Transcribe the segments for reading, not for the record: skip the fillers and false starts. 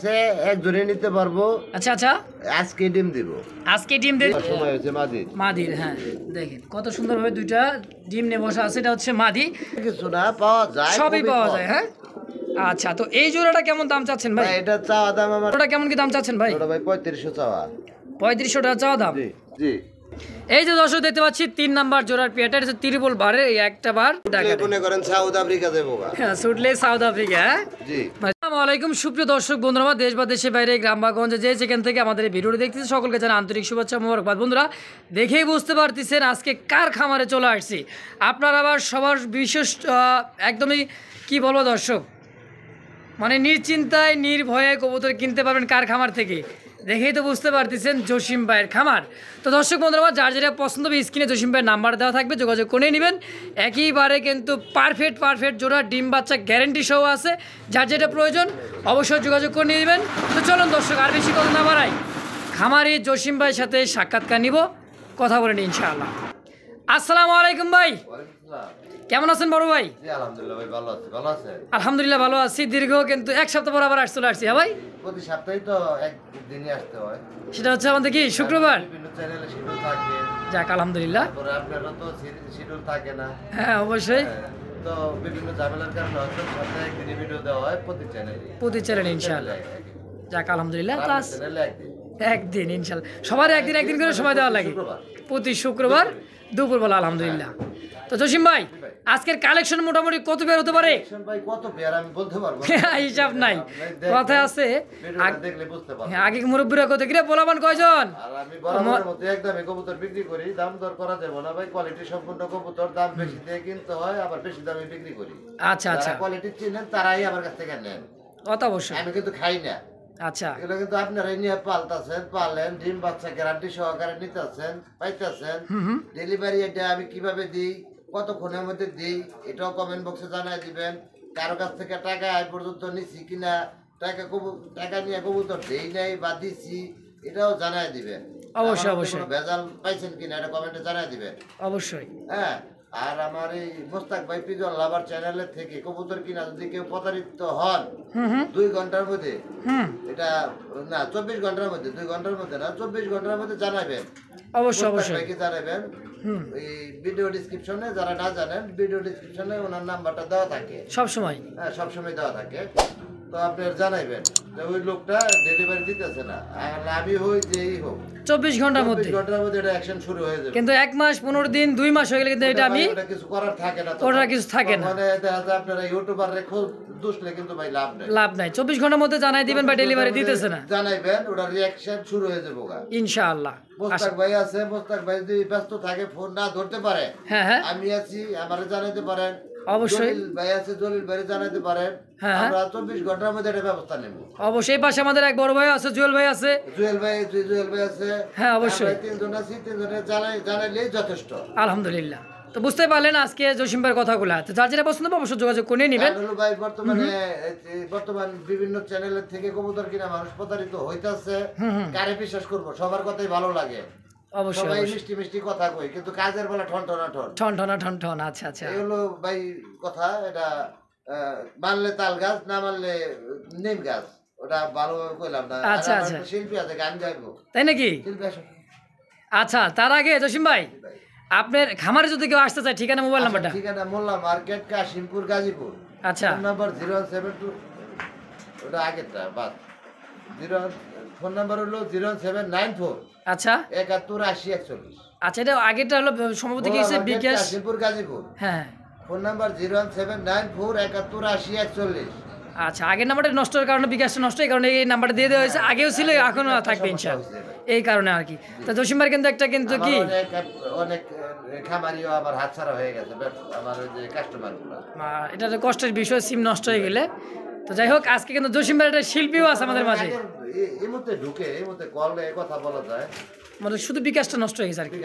আছে একজনে নিতে পারবো। আচ্ছা আচ্ছা, আজকে ডিম দিব, আজকে ডিম দেব। সময় হয়েছে মাদির। মাদির, হ্যাঁ দেখেন কত সুন্দরভাবে দুইটা ডিম নিয়ে বসা আছে। এটা হচ্ছে মাদি, কিছু না পাওয়া যায়, সবই খুবই পাওয়া কম। যায়। হ্যাঁ আচ্ছা, তো এই জোড়াটা কেমন দাম চাচ্ছেন ভাই? এটা চাওয়া দাম আমার, জোড়াটা কেমন কি দাম চাচ্ছেন ভাই? ওটা ভাই 3500 চাওয়া। 3500 টাকা চাওয়া দাম। জি জি। এই যে দর্শক দেখতে পাচ্ছি 3 নাম্বার জোড়ার পেয়ারটা, এটা ত্রিপল বারে এই একটা বার মনে করেন সাউথ আফ্রিকা দেবো। হ্যাঁ, সুটলে সাউথ আফ্রিকা। হ্যাঁ জি। আসসালামু আলাইকুম সুপ্রিয় দর্শক বন্ধুরা, দেশ বা দেশের বাইরে গ্রাম বা গঞ্জে যে যেখান থেকে আমাদের এই ভিডিওটি দেখতেছেন সকলকে জানাই আন্তরিক শুভেচ্ছা মোবারকবাদ। বন্ধুরা দেখেই বুঝতে পারতেছেন আজকে কার খামারে চলে আসছি। আপনারা আবার সবার বিশেষ একদমই কি বলবো দর্শক, মানে নিশ্চিন্তায় নির্ভয়ে কবুতর কিনতে পারবেন কার খামার থেকে, দেখেই তো বুঝতে পারতেছেন জসিম ভাইয়ের খামার। তো দর্শক বন্ধুরা, যার যেটা পছন্দ হবে স্ক্রিনে জসিম ভাইয়ের নাম্বার দেওয়া থাকবে, যোগাযোগ করে নেবেন। একইবারে কিন্তু পারফেক্ট জোড়া ডিম বাচ্চা গ্যারেন্টি সহ আছে। যার যেটা প্রয়োজন অবশ্যই যোগাযোগ করে নিয়ে নেবেন। তো চলুন দর্শক আর বেশি কথা না বাড়াই, খামারি জসিম ভাইয়ের সাথে সাক্ষাৎকার নিব, কথা বলেন ইনশাআল্লাহ। আসসালামু আলাইকুম ভাই, কেমন আছেন বড় ভাই? আলহামদুলিল্লাহ ভাই, ভালো আছি। ভালো আছেন? আলহামদুলিল্লাহ ভালো আছি। দীর্ঘ কিন্তু এক সপ্তাহ পর আবার চলে আসছি। হ্যাঁ ভাই, প্রতি সপ্তাহে তো একদিনই আসতে হয়। সেটা হচ্ছে আমাদের কি শুক্রবার। বিভিন্ন চ্যানেলে শিডিউল থাকে। যাক আলহামদুলিল্লাহ। তারপরে আপনারও তো শিডিউল থাকে না। হ্যাঁ অবশ্যই। তো বিভিন্ন ঝামেলার কারণে হয়তো সপ্তাহে একদিনই ভিডিও দেওয়া হয় প্রতি চ্যানেলে ইনশাআল্লাহ। যাক আলহামদুলিল্লাহ। প্লাস চ্যানেলে একদিন একদিন ইনশাআল্লাহ সবার একদিন করে সময় দেওয়া লাগে, প্রতি শুক্রবার দুপুরবেলা। আলহামদুলিল্লাহ। তো জসিম ভাই আজকের কালেকশন মোটামুটি কত বের হতে পারে? ভাই কত পেয়ার আমি বলতে পারবো হিসাব নাই, কথা আছে। দেখলে বুঝতে পারবো। আগে মুরব্বীরা কত কিরে বলাবান কয়জন? আর আমি বরাবরের মতো একদমই কবুতর বিক্রি করি, দাম দর করা যাবে না ভাই। কোয়ালিটি সম্পূর্ণ কবুতর, দাম বেশি দিয়ে কিনতে হয়, আবার বেশি দামে বিক্রি করি। আচ্ছা আচ্ছা, কোয়ালিটি চিনেন তারাই আমার কাছ থেকে নেন, কথা অবশ্যই। আমি কিন্তু খাই না। আচ্ছা, এগুলো কিন্তু আপনারাই নিয়ে পালতাছেন, পালেন, ডিম বাচ্চা গ্যারান্টি সহকারে নিতেছেন, পাইতেছেন। ডেলিভারি এটা আমি কিভাবে দিই, কতক্ষণের মধ্যে দিই, এটাও কমেন্ট বক্সে জানাই দিবেন। কারো কাছ থেকে টাকা আজ পর্যন্ত নিছি কিনা, টাকা নিয়ে কবুতর দেই নাই বা দিছি, এটাও জানাই দিবেন। অবশ্যই অবশ্যই। ভেজাল পাইছেন কিনা এটা কমেন্টে জানাই দিবেন অবশ্যই। হ্যাঁ। আর আমার এই মোস্তাক ভাই পিজন লাভার চ্যানেলের থেকে কবুতর কিনা যদি কেউ প্রতারিত হন 2 ঘন্টার মধ্যে, এটা না 24 ঘন্টার মধ্যে, 2 ঘন্টার মধ্যে না, 24 ঘন্টার মধ্যে জানাবেন। অবশ্যই অবশ্যই ভাইকে জানাবেন। এই ভিডিও ডেসক্রিপশনে, যারা না জানেন ভিডিও ডেসক্রিপশনে ওনার নাম্বারটা দেওয়া থাকে সব সময়। হ্যাঁ, সবসময় দেওয়া থাকে। তো আপনার জানাইবেন যে ওই লোকটা ডেলিভারি দিতেছে না, আর আমি হই যেই হোক 24 ঘন্টার মধ্যে এটা অ্যাকশন শুরু হয়ে যাবে। কিন্তু 1 মাস 15 দিন 2 মাস হয়ে গেলে কিন্তু এটা আমি কিছু করার থাকে না, করার কিছু থাকে না। মানে দেখা যায় আপনারা ইউটিউবার রেখো দুষলে কিন্তু ভাই লাভ নাই। 24 ঘন্টার মধ্যে জানাই দিবেন বা ডেলিভারি দিতেছে না, জানাইবেন, ওটা রিঅ্যাকশন শুরু হয়ে যাবে ইনশাআল্লাহ। মোস্তাক ভাই আছে, মোস্তাক ভাই যদি ব্যস্ত থাকে, ফোন না ধরতে পারে, হ্যাঁ হ্যাঁ আমি আছি, আমারে জানাইতে পারেন। অবশ্যই। জলিল ভাই আছে, জলিল ভাই জানাইতে পারেন। হ্যাঁ আমরা 24 ঘন্টার মধ্যে এটা ব্যবস্থা নেব। অবশ্যই। পাশে আমাদের এক বড় ভাই আছে, জুয়েল ভাই আছে। জুয়েল ভাই আছে। হ্যাঁ অবশ্যই। আমরা 3 জন আছি, 3 জনের জানাইলেই যথেষ্ট। আলহামদুলিল্লাহ। তো বুঝতে পারলেন আজকে জসিম ভাইয়ের কথাগুলো, তো যার যেটা পছন্দ হবে অবশ্যই যোগাযোগ করে নেবেন। ভাই বর্তমান বিভিন্ন চ্যানেলের থেকে কবুতর কিনা মানুষ প্রতারিত হইতাছে, কারে বিশ্বাস করবো? সবার কথাই ভালো লাগে, অবশ্যই সবাই মিষ্টি মিষ্টি কথা কই, কিন্তু কাজের বেলা ঠন। আচ্ছা আচ্ছা, এই হলো ভাই কথা। এটা মানলে তাল গাছ, না মানলে নিম গাছ, ওটা ভালোভাবে কইলাম না। আচ্ছা আচ্ছা, শিল্পী আছে, গান গাইবো, তাই নাকি? শিল্পী আসো। আচ্ছা, তার আগে জসিম ভাই আপনার খামারে যদি কেউ আসতে চায়, ঠিকানা মোবাইল নাম্বারটা? ঠিকানা মোল্লা মার্কেট, কাশিমপুর, গাজীপুর। আচ্ছা, ফোন নাম্বার 072, ওটা আগেরটা বাদ। ফোন নাম্বার হলো 0794 আচ্ছা 71 80 41। আচ্ছা, এটা আগেরটা হলো সম্ভবত কি বিকাশ, কাশিমপুর, গাজীপুর। হ্যাঁ। Phone number 01794 71 80 41। আচ্ছা, আগের নাম্বারটা নষ্টের কারণে, বিকাশটা নষ্ট, এই কারণে এই নাম্বারটা দিয়ে দেওয়া হয়েছে। আগেও ছিল, এখনো থাকবে ইনশাআল্লাহ, এই কারণে আর কি। তো জসিম ভাই কিন্তু একটা কিন্তু কি অনেক খামারিও আবার হাতছাড়া হয়ে গেছে, আমার ওই যে কাস্টমারগুলো, এটা তো কষ্টের বিষয়, সিম নষ্ট হয়ে গেলে। তো যাই হোক, আজকে কিন্তু জসিম ভাই একটা শিল্পীও আছে আমাদের মাঝে। এই মধ্যে ঢুকে, এই মধ্যে কলে কথা বলা যায়, মানে শুধু বিকাশটা নষ্ট হয়ে গেছে আর কি।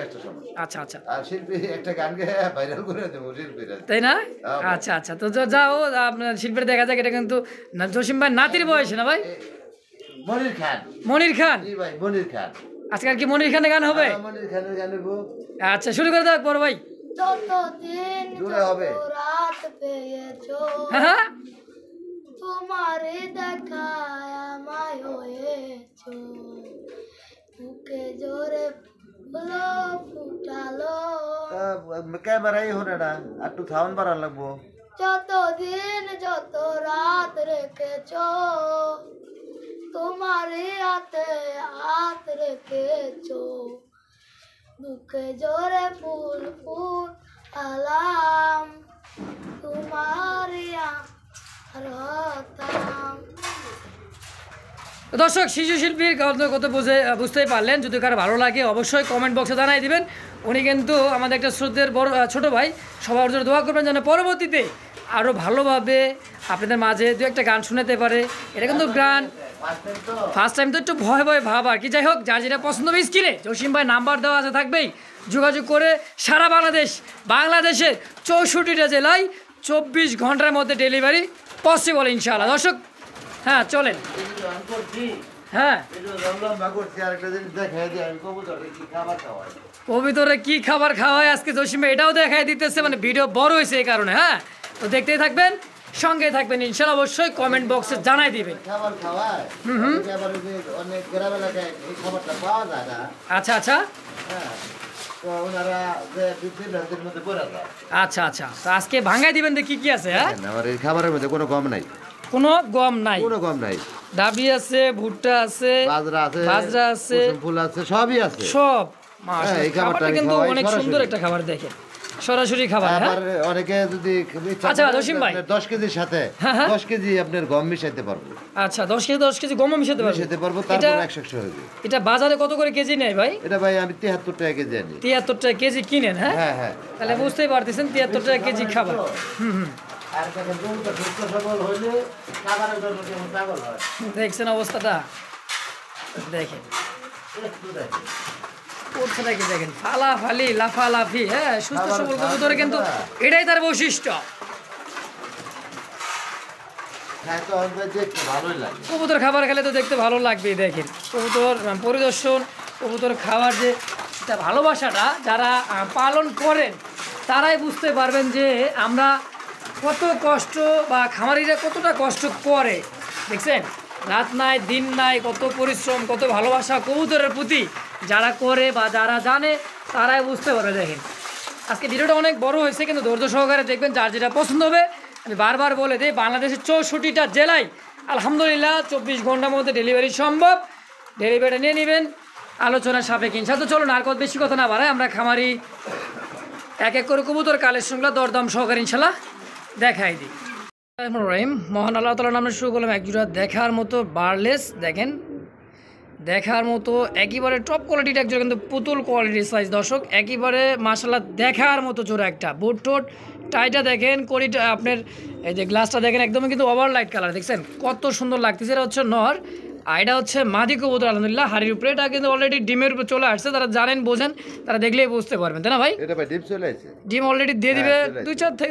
আচ্ছা আচ্ছা, আর শিল্পী একটা গান গেয়ে ভাইরাল করে দেবো শিল্পীরা, তাই না? আচ্ছা আচ্ছা, তো যাও আপনার শিল্পীর দেখা যাক। এটা কিন্তু জসিম ভাই নাতির বয়সে না ভাই? মনির খান। মনির খান, জি ভাই, মনির খান। আজকে আর কি মনির খানের গান হবে? মনির খানের গান হবে। আচ্ছা, শুরু করে দেখ বড় ভাই। জোরে হবে। হ্যাঁ, তোমারে দেখায় আমায় বুকে জোরে ফুলো ফুটালো ক্যামেরাই হনে না একটু সাউন্ড বাড়ান লাগবো। যতদিন যত রাত রেখেছ তোমারই হাত রেখেছ বুকে জোরে ফুল ফুটালাম তোমারই হতাম। তো দর্শক, শিশু শিল্পীর কত বুঝতেই পারলেন। যদি কারো ভালো লাগে অবশ্যই কমেন্ট বক্সে জানাই দিবেন। উনি কিন্তু আমাদের একটা শ্রদ্ধের বড় ছোট ভাই, সবার জন্য দোয়া করবেন যেন পরবর্তীতে আরও ভালোভাবে আপনাদের মাঝে দু একটা গান শোনাতে পারে। এটা কিন্তু গান ফার্স্ট টাইম তো একটু ভয় ভয় ভাব আর কি। যাই হোক, যার যেটা পছন্দ হবে স্ক্রিনে জসিম ভাই নাম্বার দেওয়া আছে, থাকবেই, যোগাযোগ করে সারা বাংলাদেশের 64টা জেলায় 24 ঘন্টার মধ্যে ডেলিভারি পসিবল ইনশাআল্লাহ। দর্শক, হ্যাঁ চলেন। হ্যাঁ, কবিতরে কি খাবার খাওয়ায় আজকে জসিম ভাই এটাও দেখাই দিতেছে, মানে ভিডিও বড় হয়েছে এই কারণে। হ্যাঁ, তো দেখতেই থাকবেন, সঙ্গে থাকবেন ইনশাআল্লাহ। অবশ্যই কমেন্ট বক্সে জানাই দিবেন। খাবার খাওয়ায় অনেক গ্রাম এলাকায় এই খাবারটা পাওয়া যায় না। আচ্ছা আচ্ছা, হ্যাঁ, তো ওনারা যে বিভ্রান্তির মধ্যে পড়ে যায়। আচ্ছা আচ্ছা, তো আজকে ভাঙাই দিবেন যে কি কি আছে। হ্যাঁ, আমার এই খাবারের মধ্যে কোনো গম নাই, কোনো গম নাই, কোনো গম নাই। ডাবি আছে, ভুট্টা আছে, বাজরা আছে, কুসুম ফুল আছে, সবই আছে, সব। হ্যাঁ, এই খাবারটা খাবারটা কিন্তু খাওয়াই অনেক সুন্দর একটা খাবার, দেখেন সরাসরি খাবার। হ্যাঁ, আবার অনেকে যদি আচ্ছা, জসিম ভাই, 10 কেজির সাথে 10 কেজি আপনার গম মিশাইতে পারবো। আচ্ছা, 10 কেজি গম মিশাতে পারবো, তারপর 100 হবে। এটা বাজারে কত করে কেজি নেয় ভাই? এটা ভাই আমি 73 টাকা কেজি আনি। 73 টাকা কেজি কিনেন? হ্যাঁ হ্যাঁ হ্যাঁ, তাহলে বুঝতেই পারতেছেন 73 টাকা কেজি খাবার। আর দেখেন গরুটা সুস্থ সবল হইলে খাবারের জন্য কেমন পাগল হয়। দেখছেন অবস্থাটা, দেখেন একটু দেখেন করছেটা কি, দেখেন ফালাফালি লাফালাফি। হ্যাঁ, সুস্থ সবল কবুতরে কিন্তু এটাই তার বৈশিষ্ট্য। হ্যাঁ, তো আমার দেখতে ভালোই লাগে। কবুতর খাবার খেলে তো দেখতে ভালো লাগবেই। দেখেন কবুতর পরিদর্শন, কবুতর খাওয়ার যে এটা ভালোবাসাটা যারা পালন করেন তারাই বুঝতে পারবেন যে আমরা কত কষ্ট, বা খামারিরা কতটা কষ্ট করে। দেখছেন, রাত নাই দিন নাই, কত পরিশ্রম, কত ভালোবাসা কবুতরের প্রতি যারা করে বা যারা জানে তারাই বুঝতে পারবে। দেখেন আজকে ভিডিওটা অনেক বড় হয়েছে, কিন্তু ধৈর্য সহকারে দেখবেন, যার যেটা পছন্দ হবে। আমি বারবার বলে দিই, বাংলাদেশের 64টা জেলায় আলহামদুলিল্লাহ 24 ঘন্টার মধ্যে ডেলিভারি সম্ভব। ডেলিভারিটা নিয়ে নেবেন আলোচনার সাপেক্ষে ইনশাআল্লাহ। তো চলো না আর বেশি কথা না বাড়ায়, আমরা খামারি এক এক করে কবুতর কালেকশনগুলো দরদাম সহকারে ইনশাআল্লাহ দেখাই দিই। রহিম, মহান আল্লাহ তাআলার নামে শুরু করলাম। একজোড়া দেখার মতো বারলেস, দেখেন দেখার মতো একেবারে টপ কোয়ালিটির একজোড়া, কিন্তু পুতুল কোয়ালিটির সাইজ। দর্শক, একেবারে মাশাআল্লাহ দেখার মতো জোড়া একটা। বুট টোট টাইটা দেখেন, কড়িটা আপনার এই যে গ্লাসটা দেখেন, একদমই কিন্তু ওভার লাইট কালার। দেখছেন কত সুন্দর লাগতেছে। এটা হচ্ছে নর, আর এটা হচ্ছে মাদি কবুতর। আলহামদুলিল্লাহ হাড়ির উপরে, এটা কিন্তু অলরেডি ডিমের উপরে চলে আসছে। তারা জানেন বোঝেন, তারা দেখলেই বুঝতে পারবেন, তাই না ভাই? এটা ভাই ডিম চলে আসছে, ডিম অলরেডি দিয়ে দিবে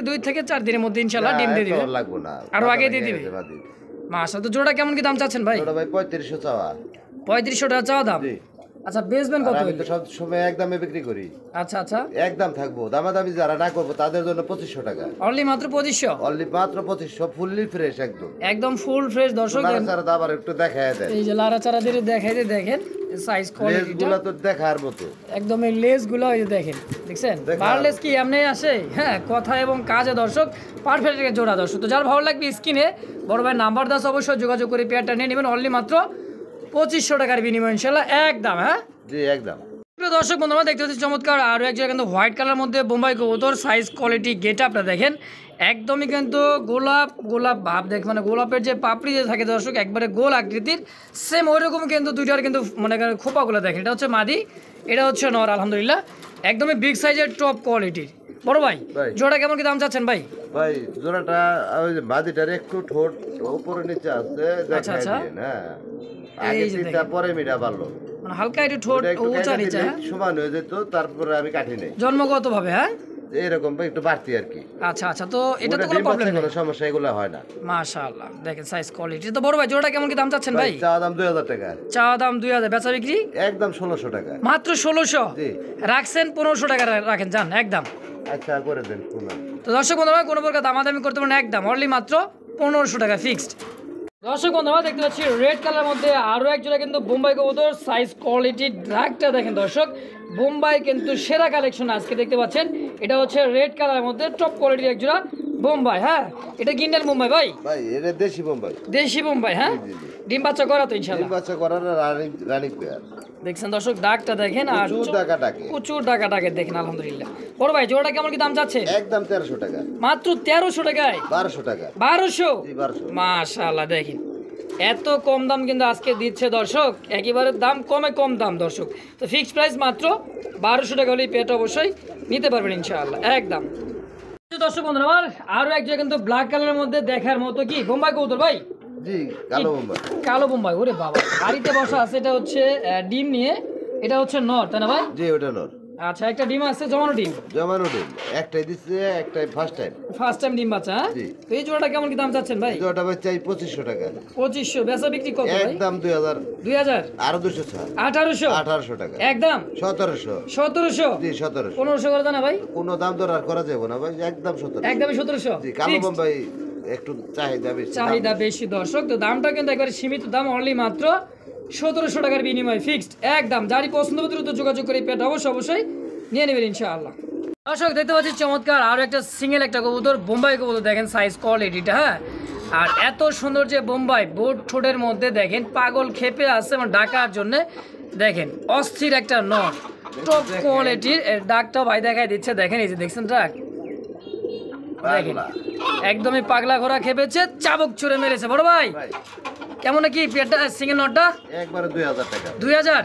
2 থেকে 4 দিনের মধ্যে ইনশাআল্লাহ ডিম দিয়ে দিবে। লাগবে না, আরো আগে দিয়ে দিবে। মাশাআল্লাহ। তো জোড়া কেমন কি দাম চাচ্ছেন ভাই? ওটা ভাই 3500 চাওয়া। 3500 টাকা চাওয়া দাম। আচ্ছা, বেচবেন কত? আমি তো সব সময় একদমে বিক্রি করি। আচ্ছা আচ্ছা, একদম থাকবো, দামাদামি যারা না করবো তাদের জন্য 2500 টাকা। অনলি মাত্র 2500? অনলি মাত্র 2500, ফুললি ফ্রেশ, একদম ফুল ফ্রেশ। দর্শক, লাড়াচাড়া দাবার একটু দেখায় দেন। এই যে লাড়াচাড়া দিয়ে দেখাইতে দেখেন সাইজ কোয়ালিটিটা লেজগুলো তো দেখার মতো, একদম এই লেজগুলো এই যে দেখেন, দেখছেন বারলেস কি এমনি আসে? হ্যাঁ, কথা এবং কাজে দর্শক পারফেক্ট একটা জোড়া। দর্শক, তো যার ভালো লাগবে স্ক্রিনে বড় ভাই নাম্বার দাস, অবশ্যই যোগাযোগ করে পেয়ারটা নিয়ে নেবেন। অনলি মাত্র 2500 টাকার বিনিময় ইনশাআল্লাহ একদম। হ্যাঁ জি একদম। প্রিয় দর্শক বন্ধুরা, দেখতে পাচ্ছি চমৎকার আরও এক জায়গায় কিন্তু হোয়াইট কালার মধ্যে বোম্বাই কবুতর। সাইজ কোয়ালিটি গেট আপটা দেখেন, একদমই কিন্তু গোলাপ ভাব। দেখ মানে গোলাপের যে পাপড়ি যে থাকে দর্শক, একবারে গোল আকৃতির, সেম ওইরকম কিন্তু দুইটার কিন্তু মনে করেন খোপাগুলো দেখেন। এটা হচ্ছে মাদি, এটা হচ্ছে নর। আলহামদুলিল্লাহ একদমই বিগ সাইজের টপ কোয়ালিটির। বড় ভাই, জোড়া কেমন কি দাম চাচ্ছেন ভাই? ভাই জোড়াটা ওই যে মাদিটার একটু ঠোঁট উপরে নিচে আছে, আচ্ছা আচ্ছা, হ্যাঁ আগে তিনটা পরে মিটা ভালো, মানে হালকা একটু ঠোঁট উঁচা নিচে সমান হয়ে যেত, তারপরে আমি কাটি নেই জন্মগত ভাবে। হ্যাঁ, এরকম একটু বাড়তি আর কি। আচ্ছা আচ্ছা, তো এটা তো কোনো প্রবলেম নেই, কোনো সমস্যা এগুলো হয় না। মাশাআল্লাহ দেখেন সাইজ কোয়ালিটি। তো বড় ভাই, জোড়া কেমন কি দাম চাচ্ছেন ভাই? চাওয়া দাম 2000 টাকা। চাওয়া দাম 2000, বেচা বিক্রি একদম 1600 টাকা। মাত্র 1600? জি, রাখছেন 1500 টাকা রাখেন, যান একদম। আচ্ছা করে দেন। তো দর্শক বন্ধুরা, কোনো প্রকার দামাদামি করতে পারেন, একদম অনলি মাত্র 1500 টাকা ফিক্সড। দর্শক বন্ধুরা দেখতে পাচ্ছি রেড কালার মধ্যে আরো এক জোড়া কিন্তু বোম্বাই কবুতর, সাইজ কোয়ালিটি ড্রাগটা দেখেন দর্শক, বোম্বাই কিন্তু সেরা কালেকশন আজকে দেখতে পাচ্ছেন। এটা হচ্ছে রেড কালারের মধ্যে টপ কোয়ালিটির এক জোড়া বোম্বাই। হ্যাঁ, এটা গিন্ডাল বোম্বাই ভাই, ভাই এটা দেশি বোম্বাই। দেশি বোম্বাই। হ্যাঁ, ডিম বাচ্চা করা তো ইনশাআল্লাহ। ডিম বাচ্চা করার রানিং পেয়ার। দেখছেন দর্শক ডাকটা দেখেন, আর প্রচুর টাকা টাকে, প্রচুর টাকা দেখেন আলহামদুলিল্লাহ। বড় ভাই জোড়াটা কেমন কি দাম যাচ্ছে? একদম 1300 টাকা। মাত্র 1300 টাকায়? 1200 টাকা। 1200? জি 1200। মাশাআল্লাহ দেখেন এত কম দাম কিন্তু আজকে দিচ্ছে দর্শক, একেবারে দাম কম দাম দর্শক। তো ফিক্সড প্রাইস মাত্র 1200 টাকা হলেই পেট অবশ্যই নিতে পারবেন ইনশাআল্লাহ একদম। দর্শক বন্ধুরা আমার আরো এক জায়গা কিন্তু ব্ল্যাক কালারের মধ্যে দেখার মতো কি বোম্বাই কবুতর ভাই? জি কালো বোম্বাই। কালো বোম্বাই, ওরে বাবা বাড়িতে বসা আছে। এটা হচ্ছে ডিম নিয়ে, এটা হচ্ছে নর তাই না ভাই? জি ওটা নর। আচ্ছা, একটা ডিম আছে জমানো ডিম? জমানো ডিম একটাই দিচ্ছে, একটাই ফার্স্ট টাইম ডিম বাচ্চা। হ্যাঁ, জি। তো এই জোড়াটা কেমন কি দাম চাচ্ছেন ভাই? ওটা ভাই চাই 2500 টাকা। 2500? বেচা বিক্রি কত ভাই? একদম 2000। 2000? আরো 200 ছাড়। 1800 টাকা একদম। 1700। 1700? জি 1700। 1500 করে দেন না ভাই? কোনো দাম দর আর করা যাবে না ভাই, একদম 1700। একদমই 1700? জি কালো বোম্বাই একটু চাহিদা বেশি দর্শক, তো দামটা কিন্তু একবারে সীমিত দাম, অনলি মাত্র 1700 টাকার বিনিময় ফিক্সড একদম। যারই পছন্দ হবে দ্রুত যোগাযোগ করে পেট অবশ্যই নিয়ে নেবেন ইনশাআল্লাহ। দর্শক দেখতে পাচ্ছি চমৎকার আরো একটা সিঙ্গেল একটা কবুতর, বোম্বাই কবুতর দেখেন সাইজ কোয়ালিটিটা। হ্যাঁ, আর এত সুন্দর যে বোম্বাই, বোর্ড ঠোঁটের মধ্যে দেখেন পাগল খেপে আছে এবং ডাকার জন্য দেখেন অস্থির একটা নট, টপ কোয়ালিটির ডাকটা ভাই দেখাই দিচ্ছে। দেখেন এই যে দেখছেন ডাক, দেখেন একদমই পাগলা ঘোড়া খেপেছে, চাবুক ছুঁড়ে মেরেছে। বড় ভাই কেমন কি পেটটা সিঙ্গেল নটটা? একবারে 2000 টাকা। 2000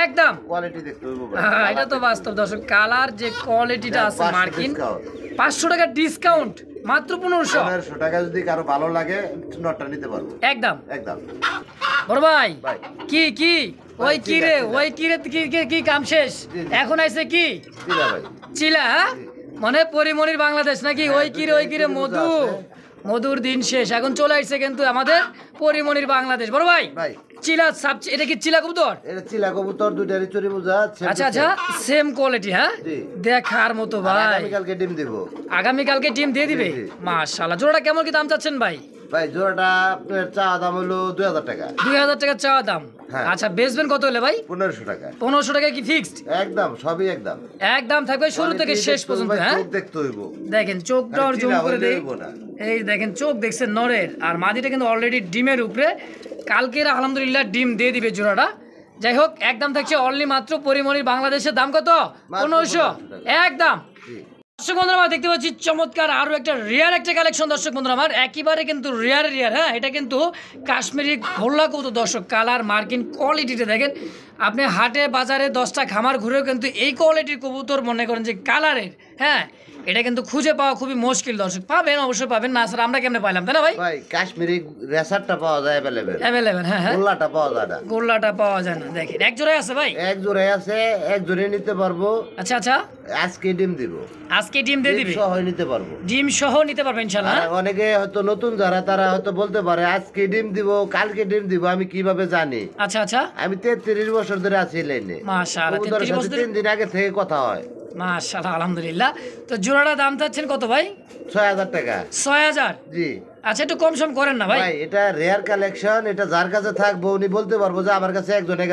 একদম? কোয়ালিটি দেখতে হইব ভাই। হ্যাঁ, এটা তো বাস্তব দর্শক, কালার যে কোয়ালিটিটা আছে মার্কিন। 500 টাকা ডিসকাউন্ট মাত্র 1500 টাকা। যদি কারো ভালো লাগে নটটা নিতে পারবো একদম। বড় ভাই ভাই কি কি ওই কি রে, ওই কি রে, কি কাম শেষ? এখন আইছে কি চিলা ভাই? চিলা? হ্যাঁ, মানে পরিমণির বাংলাদেশ নাকি? ওই কি রে মধুর দিন শেষ, এখন চলে আসছে কিন্তু আমাদের পরিমণির বাংলাদেশ। বড় ভাই চিলা সাব, এটা কি চিলা কবুতর? এটা চিলা কবুতর, দুইটারই চুরি মোজা। আচ্ছা সেম কোয়ালিটি। হ্যাঁ, দেখার মতো ভাই। আগামীকালকে ডিম দিব। আগামীকালকে ডিম দিয়ে দিবে? মাশাআল্লাহ। জোড়াটা কেমন কি দাম চাচ্ছেন ভাই? ভাই জোড়াটা আপনার চা দাম হলো 2000 টাকা। 2000 টাকা চাওয়া দাম? আচ্ছা, বেচবেন কত হলে ভাই? 1500 টাকা। 1500 টাকা কি ফিক্সড? একদম, সবই একদম একদম থাকবে শুরু থেকে শেষ পর্যন্ত। হ্যাঁ, দেখতে হইব। দেখেন চোখটা জুম করে দেই, এই দেখেন চোখ দেখছেন নরের, আর মাদিটা কিন্তু অলরেডি ডিমের উপরে। কালকের আলহামদুলিল্লাহ ডিম দিয়ে দিবে জোড়াটা। যাই হোক, একদম থাকছে অনলি মাত্র পরিমণির বাংলাদেশের দাম কত? 1500 একদম। দর্শক বন্ধুরা আমার দেখতে পাচ্ছি চমৎকার আরো একটা রেয়ার একটা কালেকশন। দর্শক বন্ধুরা আমার একেবারে কিন্তু রেয়ার। হ্যাঁ, এটা কিন্তু কাশ্মীরি ঘোল্লা কবুতর দর্শক, কালার মার্কিন কোয়ালিটিটা দেখেন। আপনি হাটে বাজারে 10টা খামার ঘুরেও কিন্তু এই কোয়ালিটির কবুতর মনে করেন যে কালারের, হ্যাঁ, এটা কিন্তু খুঁজে পাওয়া খুবই মুশকিল দর্শক। পাবেন, অবশ্যই পাবেন, না স্যার আমরা কেমনে পাইলাম তাই না ভাই? ভাই কাশ্মীরি রেসারটা পাওয়া যায় अवेलेबल। হ্যাঁ, গোল্লাটা পাওয়া যায় না। গোল্লাটা পাওয়া যায় না। দেখেন এক জোড়ায় আছে ভাই? এক জোড়ায় আছে, এক জোড়ায় নিতে পারবো। আচ্ছা আজকে ডিম দিব। আজকে ডিম দিয়ে দিবে? সহ নিতে পারবো। ডিম সহ নিতে পারবেন ইনশাআল্লাহ। অনেকে হয়তো নতুন যারা, তারা হয়তো বলতে পারে আজকে ডিম দিব, কালকে ডিম দিব, আমি কিভাবে জানি? আচ্ছা আমি 33 বছর ধরে আছি লাইনে। মাশাআল্লাহ, 33 বছর 3 দিন আগে থেকে কথা হয়। মাশাআল্লাহ আলহামদুলিল্লাহ। তো জোড়াটা দাম চাচ্ছেন কত ভাই? 6000 টাকা। 6000? জি। আচ্ছা, একটু কম সম করেন না ভাই। এটা রেয়ার কালেকশন, এটা যার কাছে থাকবো উনি বলতে পারবো যে আমার কাছে একজনের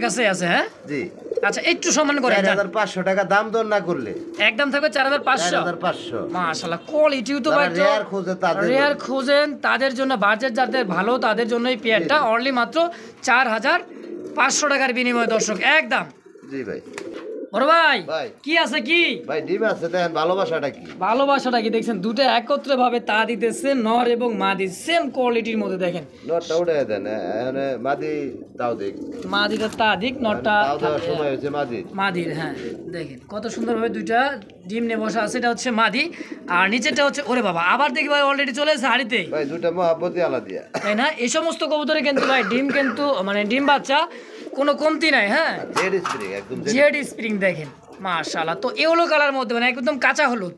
কাছে আছে। হ্যাঁ, জি। আচ্ছা, একটু সম্মান করেন। 4500 টাকা দাম দর না করলে একদম থাকবে 4500। মাশাআল্লাহ, কোয়ালিটিও তো ভাই রেয়ার খোঁজেন তাদের জন্য, বাজেট যাদের ভালো তাদের জন্য এই পেয়ারটা অনলি মাত্র 4500 টাকার বিনিময়ে দর্শক একদম। জি ভাই। বড় ভাই কি আছে কি? ভাই ডিম আছে, দেখেন ভালোবাসাটা কি দেখছেন? দুটো একত্রে ভাবে তা দিতেছে, নর এবং মাদি সেম কোয়ালিটির মধ্যে। দেখেন নরটা উঠে দেন, এখানে মাদি তাও দেখ, মাদিটা তা দিক, নরটা তাও দেওয়ার সময় হয়েছে মাদির। হ্যাঁ, দেখেন কত সুন্দরভাবে দুইটা ডিম নিয়ে বসা আছে। এটা হচ্ছে মাদি, আর নিচেরটা হচ্ছে, ওরে বাবা আবার দেখি ভাই অলরেডি চলে এসেছে হাড়িতে। ভাই দুইটা মহাব্বতী আলাদা, তাই না? এই সমস্ত কবুতরে কিন্তু ভাই ডিম কিন্তু মানে ডিম বাচ্চা কোনো কমতি নাই। হ্যাঁ, জেড স্প্রিং দেখেন মাশাআল্লাহ। তো এই হলো কালার মধ্যে মানে একদম কাঁচা হলুদ।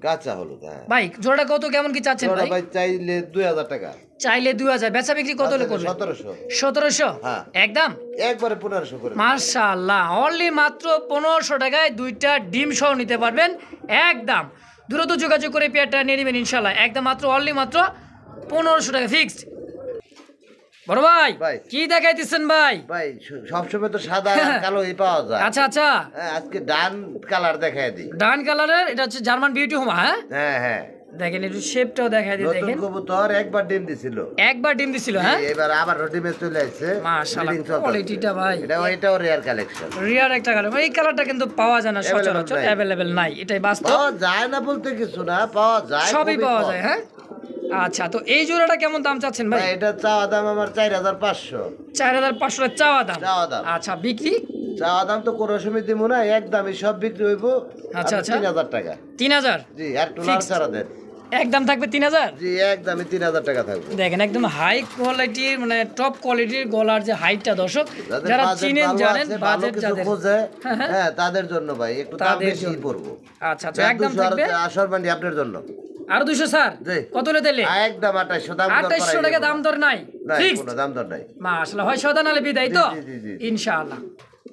ভাই জোড়াটা কত কেমন কি চাচ্ছেন ভাই? চাইলে 2000 টাকা। চাইলে 2000, বেচা বিক্রি কত হলে করবে? 1700 একদম, একবারে 1500 করে। মাশাআল্লাহ, অনলি মাত্র 1500 টাকায় দুইটা ডিম সহ নিতে পারবেন একদম। দ্রুত যোগাযোগ করে পেয়ারটা নিয়ে নেবেন ইনশাআল্লাহ একদম, মাত্র অনলি মাত্র 1500 টাকা ফিক্সড। বড় ভাই ভাই। কি দেখাইতেছেন ভাই? ভাই সবসময় তো সাদা আর কালোই পাওয়া যায়। আচ্ছা আচ্ছা, হ্যাঁ, আজকে ডান কালার দেখায় দিই। ডান কালারের, এটা হচ্ছে জার্মান বিউটি হোমা। হ্যাঁ হ্যাঁ হ্যাঁ, দেখেন একটু শেপটাও দেখাই দিই, নতুন দেখেন কবুতর একবার ডিম দিছিল, একবার ডিম দিছিল। হ্যাঁ এবার আবার ডিমে চলে আসছে। মাশাআল্লাহ, breeding চলতেছে। কোয়ালিটিটা ভাই এটাও রেয়ার কালেকশন। রিয়ার একটা কালার, এই কালারটা কিন্তু পাওয়া যায় না সচরাচর, নাই। অ্যাভেলেবেল নাই, এটাই বাস্তব। পাওয়া যায় না বলতে কিছু না, পাওয়া যায়, সবই খুবই পাওয়া কম। যায়। হ্যাঁ আচ্ছা, তো এই জোড়াটা কেমন দাম চাচ্ছেন ভাই? ভাই, এটা চাওয়া দাম আমার 4500। 4500 চাওয়া দাম। চাওয়া দাম। আচ্ছা, বিক্রি? চাওয়া দাম তো কোনো সময় দিব না, একদমই সব বিক্রি হইব। আচ্ছা, আচ্ছা। 3000 টাকা। 3000? জি, আর একটু লাল ছাড়া দেন। একদম থাকবে 3000? জি, একদমই 3000 টাকা থাকবে। দেখেন একদম হাই কোয়ালিটির, মানে টপ কোয়ালিটির গলার যে হাইটটা, দর্শক যাদের যারা budget চিনেন ভালো জানেন, আছে, ভালো বাজেট কিছু যাদের। খোঁজে, হ্যাঁ, হ্যাঁ। হ্যাঁ, তাদের জন্য ভাই একটু দাম তাদের বেশি জন্য। পড়বো। আচ্ছা আচ্ছা, একদম থাকবে আসর বান্ডি আপনার জন্য। আর 200 স্যার? জি। কত হলে দিলে? একদম 2800 দাম দর 2800 টাকা দাম দর নাই, নাই, ফিক্স? কোনো দাম দর নাই। মাশাআল্লাহ, হয় সদা নালে বিদায় তো জি, জি, জি, জি। ইনশাআল্লাহ।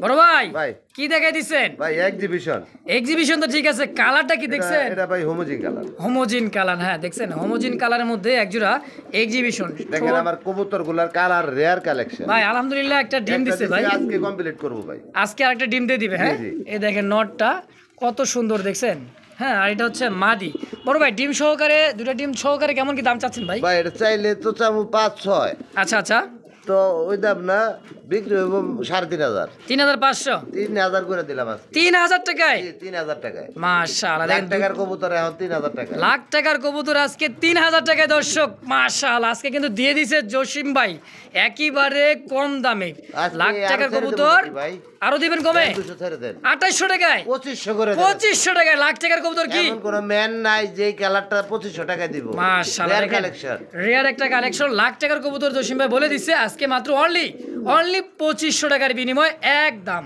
বড় ভাই ভাই। কি দেখাই দিচ্ছেন? ভাই এক্সিবিশন। এক্সিবিশন তো ঠিক আছে, কালারটা কি দেখছেন? এটা ভাই হোমোজিন কালার। হোমোজিন কালার, হ্যাঁ দেখছেন, হোমোজিন কালারের মধ্যে একজোড়া এক্সিবিশন। দেখেন আমার কবুতরগুলার কালার রেয়ার কালেকশন। ভাই আলহামদুলিল্লাহ একটা ডিম দিছে ভাই, আজকে কমপ্লিট করব ভাই। আজকে আরেকটা ডিম দিয়ে দিবে। হ্যাঁ জি, জি। এই দেখেন নটটা কত সুন্দর, দেখছেন? হ্যাঁ, আর এটা হচ্ছে মাদি। বড় ভাই ডিম সহকারে, দুটো ডিম সহকারে কেমন কি দাম চাচ্ছেন ভাই? ভাই এটা চাইলে তো চামু 5-6, আচ্ছা আচ্ছা, তো ওই দাম না, বিক্রি হইব 3500। 3500? 3000 করে দিলাম আজকে। 3000 টাকায়? জি, 3000 টাকায়। মাশাআল্লাহ, লাখ দেখেন টাকার কবুতর এখন 3000 টাকা। লাখ টাকার কবুতর আজকে 3000 টাকায়। দর্শক মাশাআল্লাহ, আজকে কিন্তু দিয়ে দিছে জসিম ভাই একেবারে কম দামে। আজকে লাখ আরো টাকার ছেড়ে দেবো কবুতর নাকি ভাই? আরো দিবেন কমে? 200 ছেড়ে দেন। 2800 টাকায়? 2500 করে দেন। 2500 টাকায় লাখ টাকার কবুতর কি? এমন কোন ম্যান নাই যে কালারটা 2500 টাকা দিব। মাশাআল্লাহ, রেয়ার দেখেন কালেকশন। রিয়ার একটা কালেকশন। লাখ টাকার কবুতর জসিম ভাই বলে দিচ্ছে আজকে মাত্র অনলি 2500 টাকার বিনিময়ে একদম।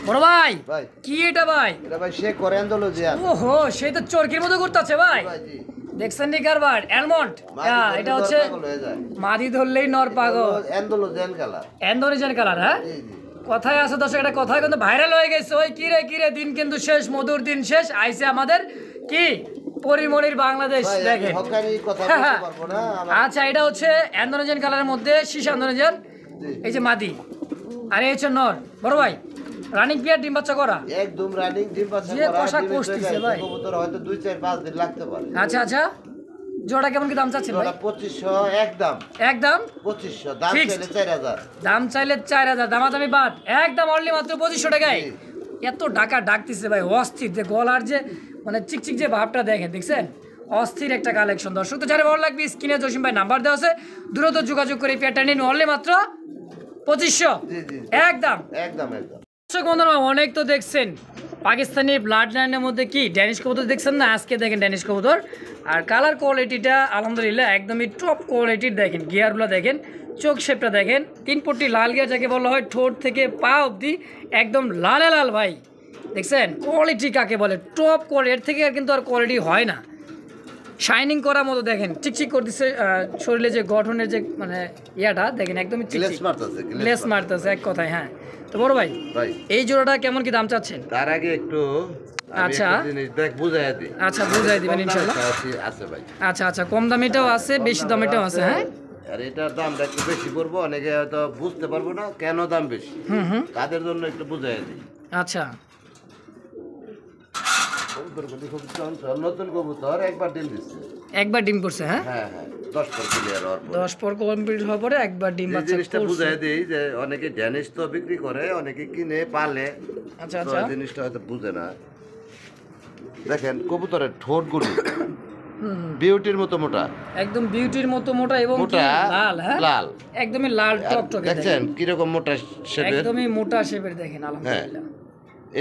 বড় ভাই ভাই। কি এটা ভাই? এটা ভাই সে করে অ্যান্ডালুজিয়ান। ওহো, সেই তো চরকির মতো করতেছে ভাই। ভাই জি। দেখছেন নি কারবার অ্যালমন্ড? এটা হচ্ছে মাদি ধরলেই নর পাগল। Andalusian colour. অ্যান্ডোরিজিয়ান কালার। হ্যাঁ জি জি। কথায় আছে দর্শক, এটা কথায় কিন্তু ভাইরাল হয়ে গেছে। ওই কিরে দিন কিন্তু শেষ, মধুর দিন শেষ আইছে আমাদের কি পরিমণির বাংলাদেশ। ভাই, আমি দেখেন হকারি কথা হ্যাঁ, বলতে পারবো না। আচ্ছা, এটা হচ্ছে অ্যান্ডোরিজিয়ান কালারের মধ্যে শীষ অ্যান্ডোরিজিয়ান, জি। এই যে মাদি, আর এই হচ্ছে নর। বড় ভাই রানিং পিয়ার ডিম বাচ্চা করা? একদম রানিং ডিম বাচ্চা যে করা। পোশাক ডিমে কষতিছে চলে ভাই। আসে। কবুতর হয়তো 2-4-5 দিন লাগতে পারে। আচ্ছা আচ্ছা, জোড়া কেমন কি দাম চাচ্ছেন ভাই? ওরা 2500 একদম। একদম 2500 দাম Fixed? চাইলে 4000। দাম চাইলে 4000, দামাদামি বাদ, একদম অনলি মাত্র 2500 টাকায়। জি। এত টাকা ডাকতেছে ভাই, অস্থির যে গলার যে মানে চিকচিক যে ভাবটা দেখেন, দেখছেন? অস্থির একটা কালেকশন। দর্শক তো যারা ভালো লাগবে স্ক্রিনে জসিম ভাই নাম্বার দেওয়া আছে, দ্রুত যোগাযোগ করে পেয়ারটা নিন, অনলি মাত্র 2500 জি জি। একদম। একদম একদম। দর্শক বন্ধুরা অনেক তো দেখছেন পাকিস্তানি ব্লাড লাইনের মধ্যে কি ড্যানিশ কবুতর দেখছেন না, আজকে দেখেন ড্যানিশ কবুতর, আর কালার কোয়ালিটিটা আলহামদুলিল্লাহ একদমই টপ কোয়ালিটির। দেখেন গিয়ারগুলো দেখেন, চোখ শেপটা দেখেন, 3 পট্টি লাল গিয়ার যাকে বলা হয়, ঠোঁট থেকে পা অবধি একদম লালে লাল ভাই। দেখছেন কোয়ালিটি কাকে বলে, টপ কোয়ালিটি, এর থেকে আর কিন্তু আর কোয়ালিটি হয় না। শাইনিং করার মতো দেখেন, চিকচিক করতেছে, শরীরে যে গঠনের যে মানে ইয়াটা দেখেন একদমই গ্লেস চিকচিক, মারতেছে, লেস মারতেছে এক কথায়। হ্যাঁ তো বড় ভাই ভাই এই জোড়াটা কেমন কি দাম চাচ্ছেন? তার আগে একটু আমি আচ্ছা। একটা জিনিস দেখ বুঝাইয়া দিই। আচ্ছা বুঝাই দিবেন কম দামে ইনশাল্লাহ। আছে ভাই। আচ্ছা আচ্ছা, কম দামিটাও আছে, বেশি দামিটাও আছে। হ্যাঁ আর এটার দামটা একটু বেশি পড়বো, অনেকে হয়তো বুঝতে পারবো না কেন দাম বেশি। তাদের জন্য একটু বুঝাইয়া দিই। আচ্ছা, কবুতরগুলি খুব চঞ্চল, নতুন কবুতর একবার ডিম দিচ্ছে। একবার ডিম করছে। হ্যাঁ হ্যাঁ হ্যাঁ, 10 পর ক্লিয়ার হওয়ার পর। 10 পর কমপ্লিট হওয়ার পরে একবার ডিম এই বাচ্চা জিনিসটা করছে। বুঝাই দিই যে অনেকে ড্যানিশ তো বিক্রি করে, অনেকে কিনে পালে, আচ্ছা তো আচ্ছা, এই জিনিসটা হয়তো বুঝে না। দেখেন কবুতরের ঠোঁটগুলি বিউটির মতো মোটা, একদম বিউটির মতো মোটা এবং কি মোটা, লাল। হ্যাঁ লাল। একদমই লাল আর টকটকে দেখছেন দেখেন, কিরকম মোটা শেপের, একদমই মোটা শেপের দেখেন আলহামদুলিল্লাহ।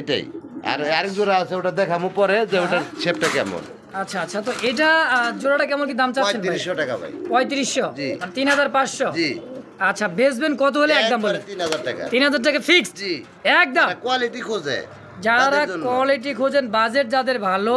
এটাই। আর আরেক জোড়া আছে, ওটা দেখামু পরে যে ওটার শেপটা কেমন। আচ্ছা আচ্ছা, তো এটা জোড়াটা কেমন কি দাম চাচ্ছেন ভাই? 3500 টাকা ভাই। 3500 জি। আর 3500? জি। আচ্ছা, বেচবেন কত হলে একদম বলেন? 3000 টাকা। 3000 টাকা ফিক্সড জি। একদম। কোয়ালিটি খোঁজে যারা তাদের জন্য। কোয়ালিটি খোঁজেন, বাজেট যাদের ভালো,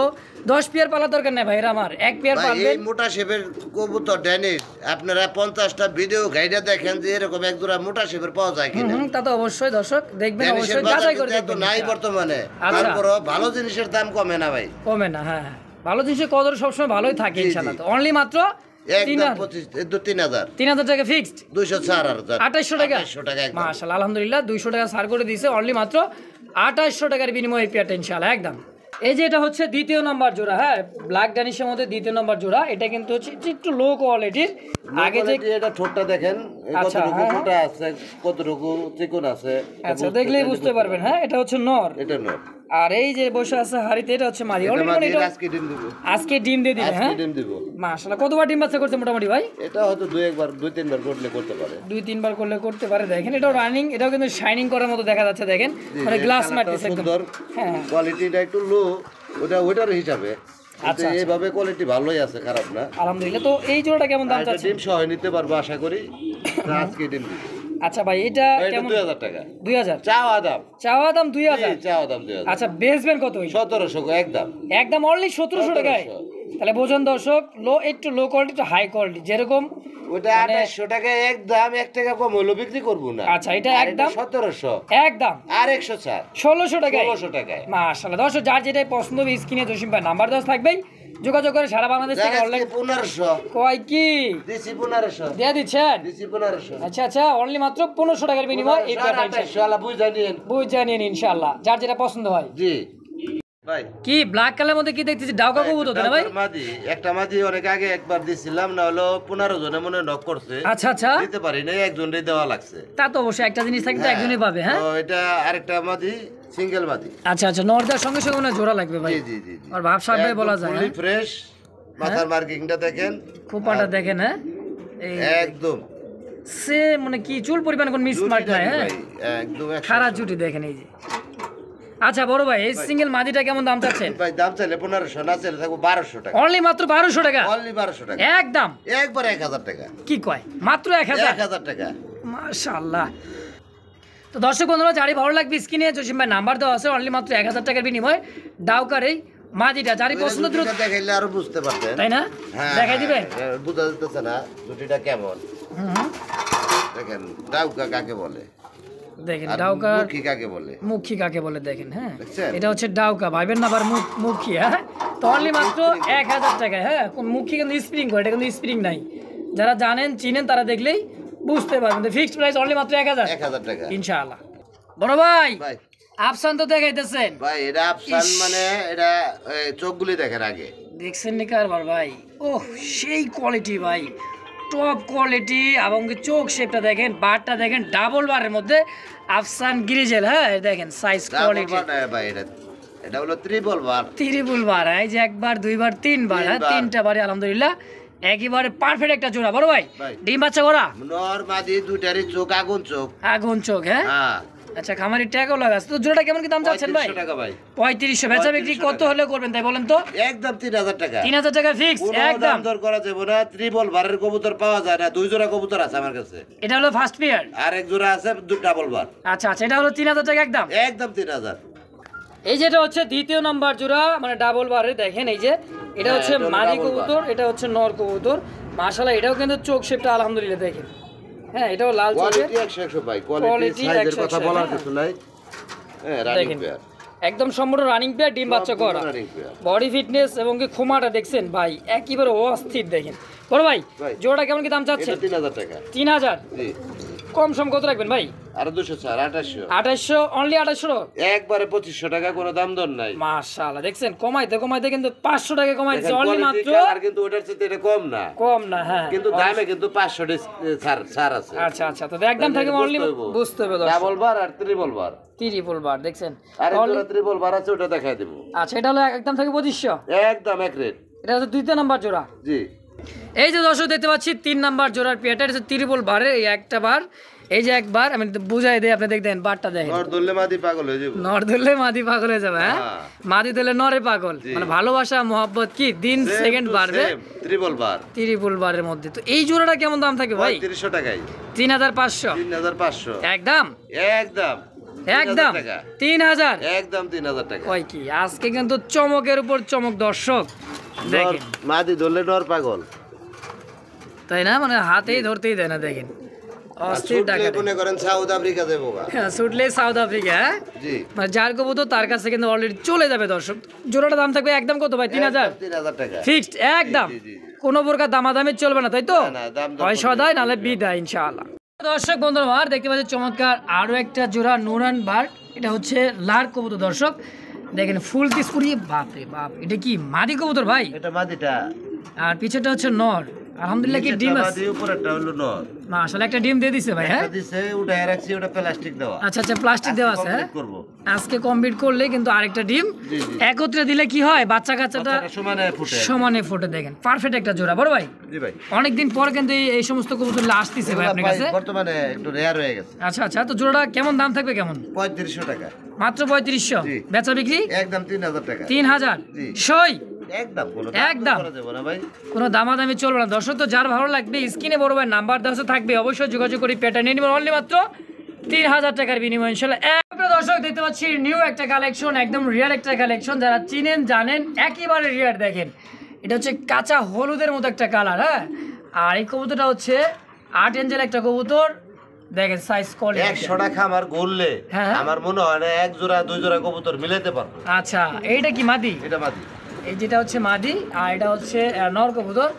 10 পেয়ার পালা দরকার নেই ভাইরা আমার, 1 পেয়ার ভাই, পালবেন। এই মোটা শেপের কবুতর ড্যানিশ আপনারা 50টা ভিডিও গাইডা দেখেন যে এরকম এক জোড়া মোটা শেপের পাওয়া যায় কিনা। তা তো অবশ্যই দর্শক দেখবেন, ড্যানিশের অবশ্যই বাজার যাচাই করে কিন্তু এত দেখবেন। নাই বর্তমানে। আচ্ছা। তারপরও ভালো জিনিসের দাম কমে না ভাই। কমে না। হ্যাঁ হ্যাঁ, ভালো জিনিসের কদর সবসময় ভালোই থাকে জি, জি। ইনশাআল্লাহ। তো অনলি মাত্র একদম 3,000 3,000 টাকা ফিক্সড 204,000 টাকা 2800 টাকা একদম। মাশাআল্লাহ আলহামদুলিল্লাহ 200 টাকা ছাড় করে দিয়েছে অনলি মাত্র 2800 টাকার বিনিময়ে এই পেয়ারটা ইনশাআল্লাহ একদম। এই যে এটা হচ্ছে দ্বিতীয় নম্বর জোড়া, হ্যাঁ ব্ল্যাক ড্যানিশের মধ্যে দ্বিতীয় নম্বর জোড়া, এটা কিন্তু হচ্ছে একটু লো কোয়ালিটির। আগে যে এটা ঠোঁটটা দেখেন আচ্ছা, কতটুকু হ্যাঁ, মোটা আছে কতটুকু চিকন আছে, আচ্ছা দেখলেই বুঝতে পারবেন। হ্যাঁ এটা হচ্ছে নর, এটা নর। আর এই যে বসে আছে হাড়িতে এটা হচ্ছে মাদি। এটা অলরেডি মাদি, মানে এটা আজকে ডিম দিব, আজকে ডিম দিয়ে দিবে। হ্যাঁ আজকে ডিম দিব। মাশাআল্লাহ কতবার ডিম বাচ্চা করছে মোটামুটি ভাই? এটা হয়তো 2-3 বার করলে করতে পারে। 2-3 বার করলে করতে পারে। দেখেন এটাও রানিং, এটাও কিন্তু শাইনিং করার মতো দেখা যাচ্ছে। দেখেন মানে গ্লাস মারতেছে একদম। সুন্দর, হ্যাঁ কোয়ালিটিটা একটু লো, ওটার হিসাবে। আচ্ছা, কিন্তু এইভাবে কোয়ালিটি ভালোই আছে, খারাপ না। আলহামদুলিল্লাহ। তো এই জোড়াটা কেমন দাম এটা চাচ্ছেন? ডিম সহ নিতে পারবো আশা করি, আজকে ডিম দিব। আচ্ছা ভাই এটা এটা কেমন? 2,000 টাকা 2000 চাওয়া দাম। চাওয়া দাম 2000। চাওয়া দাম 2,000। আচ্ছা বেচবেন কত? 1700 একদম, একদম অনলি 1700 টাকায়। 1700 তাহলে বোঝেন দর্শক, একটু low quality to high quality যেরকম। ওটা 2800 টাকা একদম, 1 টাকা কম হলো বিক্রি করবো না। আচ্ছা এটা আর একদম 1700 একদম আর 104 1600 টাকায়। 1600 টাকায়। মাশাআল্লাহ দর্শক, যার যেটাই পছন্দ হবে স্ক্রিনে জসিম ভাই নাম্বার দেওয়া থাকবেই, যোগাযোগ করে সারা বাংলাদেশ থেকে অনলাইন। 1500 কয় কি দিছি, 1500 দিয়ে দিচ্ছেন? দিছি 1500। আচ্ছা আচ্ছা অনলি মাত্র 1500 টাকার বিনিময় এই পেয়ারটা 2800 আলা বুঝ জানিয়েন। বুঝে নিন ইনশাআল্লাহ, যার যেটা পছন্দ হয়। জি ভাই। কি ব্ল্যাক কালারের মধ্যে কি দেখতেছি? ডাউকা কবুতর তো না ভাই? মাদি, একটা মাদি অনেক আগে একবার দিছিলাম, না হলো 15 জনে মনে নক করছে, আচ্ছা আচ্ছা দিতে পারি না, একজনই দেওয়া লাগছে। তা তো অবশ্যই একটা জিনিস থাকলে তো একজনই পাবে। হ্যাঁ তো এটা আরেকটা মাদি, সিঙ্গেল মাদি। আচ্ছা আচ্ছা নর্দার সঙ্গে সঙ্গে মনে হয় জোড়া লাগবে ভাই। জি জি জি জি। আর ভাব সাহেব ভাই বলা যায়। ফুলি ফ্রেশ, মাথার মার্কিংটা দেখেন, খোপাটা দেখেন। হ্যাঁ এই একদম সে মানে কি চুল পরিমাণ কোন মিস মার্ক নাই। হ্যাঁ একদম খারা জুটি দেখেন এই যে। আচ্ছা বড় ভাই এই সিঙ্গেল মাদিটা কেমন দাম চাচ্ছেন? ভাই দাম চাইলে 1500, না চাইলে থাকবো 1200 টাকা। অনলি মাত্র 1200 টাকা। অনলি 1200 টাকা একদম একবার 1000 টাকা। কি কয় মাত্র 1000? 1000 টাকা। মাশাআল্লাহ। তো দর্শক বন্ধুরা যারই ভালো লাগবে স্ক্রিনে জসিম ভাই নাম্বার দেওয়া আছে, অনলি মাত্র 1000 টাকার বিনিময়ে ডাউকার এই মাদিটা যারই পছন্দ দ্রুত, দুটিটা দেখাইলে আরো বুঝতে পারতেন, তাই না? হ্যাঁ, দেখাই দিবেন? বুঝা যাচ্ছে না দুটিটা কেমন। হুম দেখেন ডাউকা কাকে বলে, দেখেন আর ডাউকা মুখী কাকে বলে। মুখী কাকে বলে দেখেন। হ্যাঁ দেখছেন? এটা হচ্ছে ডাউকা, ভাইবেন না আবার মুখী। হ্যাঁ তো অনলি মাত্র 1000 টাকা। হ্যাঁ কোন মুখী কিন্তু স্প্রিং করে, এটা কিন্তু স্প্রিং নাই। যারা জানেন চিনেন তারা দেখলেই বুঝতে পারবেন। ফিক্সড প্রাইস অনলি মাত্র 1000 1000 টাকা। ইনশাআল্লাহ। বড় ভাই ভাই আফসান তো দেখাইতেছেন, ভাই এটা আফসান, মানে এটা চোখগুলি দেখেন আগে, দেখছেন নি কারবার ভাই? ওহ সেই কোয়ালিটি ভাই, টপ কোয়ালিটি। এবং চোখ শেপটা দেখেন, বারটা দেখেন, ডাবল বারের মধ্যে আফসান গ্রিজেল। হ্যাঁ দেখেন সাইজ কোয়ালিটি। ভাই এটা হলো ত্রিপল বার। ত্রিপুল বার, এই যে একবার দুইবার তিনবার, হ্যাঁ 3টা বারে আলহামদুলিল্লাহ একেবারে পারফেক্ট একটা জোড়া। বড় ভাই ভাই। ডিম বাচ্চা করা নর মাদি দুইটারই চোখ আগুন চোখ। আগুন চোখ। হ্যাঁ হ্যাঁ আচ্ছা খামারি ট্যাগও লাগাচ্ছে। তো জোড়াটা কেমন কি দাম চাচ্ছেন ভাই? 3500 টাকা ভাই। 3500। বেচা বিক্রি কত হলে করবেন তাই বলেন তো? একদম 3000 টাকা। 3000 টাকা ফিক্স কোনো একদম। দাম দর করা যাবে না। ত্রিপল বারের কবুতর পাওয়া যায় না, 2 জোড়া কবুতর আছে আমার কাছে, এটা হলো ফার্স্ট পেয়ার। আর 1 জোড়া আছে ডাবল বার। আচ্ছা আচ্ছা এটা হলো 3000 টাকা একদম। একদম 3000। এই যেটা হচ্ছে দ্বিতীয় নাম্বার জোড়া, মানে ডাবল বারে দেখেন এই যে এটা হ্যাঁ, হচ্ছে এটা হলো মাদি double কবুতর, এটা হচ্ছে নর কবুতর। মাশাআল্লাহ এটাও কিন্তু চোখ শেপটা আলহামদুলিল্লাহ দেখেন। হ্যাঁ এটাও লাল চোখের। কোয়ালিটি 100 ভাই, Quality কোয়ালিটি সাইজের 100 কথা বলার হ্যাঁ। কিছু নাই। হ্যাঁ রানিং দেখেন পেয়ার, একদম সম্পূর্ণ রানিং পেয়ার, ডিম বাচ্চা করা। Running pair. বডি ফিটনেস এবং কি খোমাটা দেখছেন ভাই একেবারে অস্থির দেখেন। বড় ভাই ভাই। জোড়াটা কেমন কি দাম এটা চাচ্ছেন? 3000 টাকা। 3000। জি কম সম কত রাখবেন ভাই? আর 200 ছাড় 2800। 2800 অনলি 2800। একবারে 2500 টাকা, কোনো দাম দর নাই। মাশাআল্লাহ দেখছেন কমাইতে কমাইতে কিন্তু 500 টাকা কমাইছে দেখেন, অনলি quality মাত্র। কালার কিন্তু ওটার চেয়ে এটা কম না, কম না হ্যাঁ কিন্তু দামে কিন্তু 500 ছাড় আছে। আচ্ছা আচ্ছা তো একদম থেকে অনলি বুঝতে হবে ডাবল বার আর ত্রিপল বার। ত্রিপল বার দেখছেন। আর একটা ত্রিপল বার আছে, ওটা দেখাই দেব। আচ্ছা এটা হলো একদম থেকে 2500। একদম এক রেট। এটা হচ্ছে দ্বিতীয় নাম্বার জোড়া। জি এই যে দর্শক দেখতে পাচ্ছি 3 নাম্বার জোড়ার পেয়ারটা, এটা হচ্ছে ত্রিপল বারে। এই একটা বার, এই যে একবার আমি বুঝাই দেই, আপনি দেখেন বারটা দেখেন। নর দলে মাদি পাগল হয়ে যাবে। নর ধরলে মাদি পাগল হয়ে যাবে। হ্যাঁ হ্যাঁ। মাদি ধরলে নরে পাগল, মানে ভালোবাসা মহব্বত কি দিন সেকেন্ড বাড়বে ত্রিপল বার, ত্রিপল বারের মধ্যে। তো এই জোড়াটা কেমন দাম থাকে ভাই? 300 টাকাই। 3500 3500 একদম একদম একদম 3000 একদম 3000 টাকা। কয় কি আজকে কিন্তু চমকের উপর চমক দর্শক দেখেন। মাদি ধরলে নর পাগল, তাই না? মানে হাতেই ধরতেই দেয় না দেখেন, অস্থির টাকা দেয়। মনে করেন সাউথ আফ্রিকা দেবো গা। হ্যাঁ ছুটলে সাউথ আফ্রিকা। হ্যাঁ জি মানে যার কবুতর তার কাছে কিন্তু অলরেডি চলে যাবে দর্শক। জোড়াটা দাম থাকবে একদম কত ভাই? 3000 3000 টাকা ফিক্সড একদম। জি, জি, জি। কোনো প্রকার দামাদামি চলবে না, তাই তো? না, না, দাম দর হয় করবে। সদাই নাহলে বিদায় ইনশাআল্লাহ। দর্শক বন্ধুরা আমার দেখতে পাচ্ছি চমৎকার আরো একটা জোড়া নুরান বার্ড, এটা হচ্ছে লাল কবুতর। দর্শক দেখেন ফুল পিস পুরিয়ে, বাপ রে বাপ, এটা কি মাদি কবুতর ভাই? এটা মাদিটা, আর পিছেটা হচ্ছে নর। আলহামদুলিল্লাহ কি ডিম নিচেরটা আছে? মাদি, উপরেরটা হলো নর। মাশাআল্লাহ একটা ডিম দিয়ে দিছে ভাই। হ্যাঁ একটা দিছে, উঠায় রাখছি, ওটা প্লাস্টিক দেওয়া। আচ্ছা আচ্ছা, প্লাস্টিক দেওয়া আছে। হ্যাঁ complete করবো। আজকে কমপ্লিট করলে কিন্তু আরেকটা ডিম জি, জি। একত্রে দিলে কি হয়, বাচ্চা কাচ্চাটা বাচ্চাটা সমানে ফুটে। সমানে ফুটে। দেখেন পারফেক্ট একটা জোড়া বড় ভাই। জি ভাই। অনেকদিন পর কিন্তু এই সমস্ত কবুতর আসতেছে ভাই আপনার ভাই, কাছে। বর্তমানে একটু রেয়ার হয়ে গেছে। আচ্ছা আচ্ছা, তো জোড়াটা কেমন দাম থাকবে কেমন? 3500 টাকা। মাত্র 3500। জি। বেচা বিক্রি একদম 3000 টাকা। 3000। জি। সই একদম কোনো একদম। করা যাবে না ভাই। কোনো দামাদামি চলবে না। দর্শক তো যার ভালো লাগবে স্ক্রিনে বড় ভাই নাম্বার দেওয়া থাকবে, অবশ্যই যোগাযোগ করে পেটা নিয়ে নেবেন অনলি মাত্র 3000 টাকার বিনিময়ে ইনশাআল্লাহ। একটা দর্শক দেখতে পাচ্ছি নিউ একটা কালেকশন, একদম রিয়ার একটা কালেকশন, যারা চিনেন জানেন একেবারে রিয়ার। দেখেন এটা হচ্ছে কাঁচা হলুদের মতো একটা কালার। হ্যাঁ, আর এই কবুতরটা হচ্ছে 8 ইঞ্চের একটা কবুতর। দেখেন সাইজ কোয়ালিটি 100টা খামার ঘুরলে হ্যাঁ। আমার মনে হয় না এক জোড়া দুই জোড়া কবুতর মিলাতে পারবো। আচ্ছা, এইটা কি মাদি? এটা মাদি। এই যেটা হচ্ছে মাদি আর এটা হচ্ছে নর কবুতর।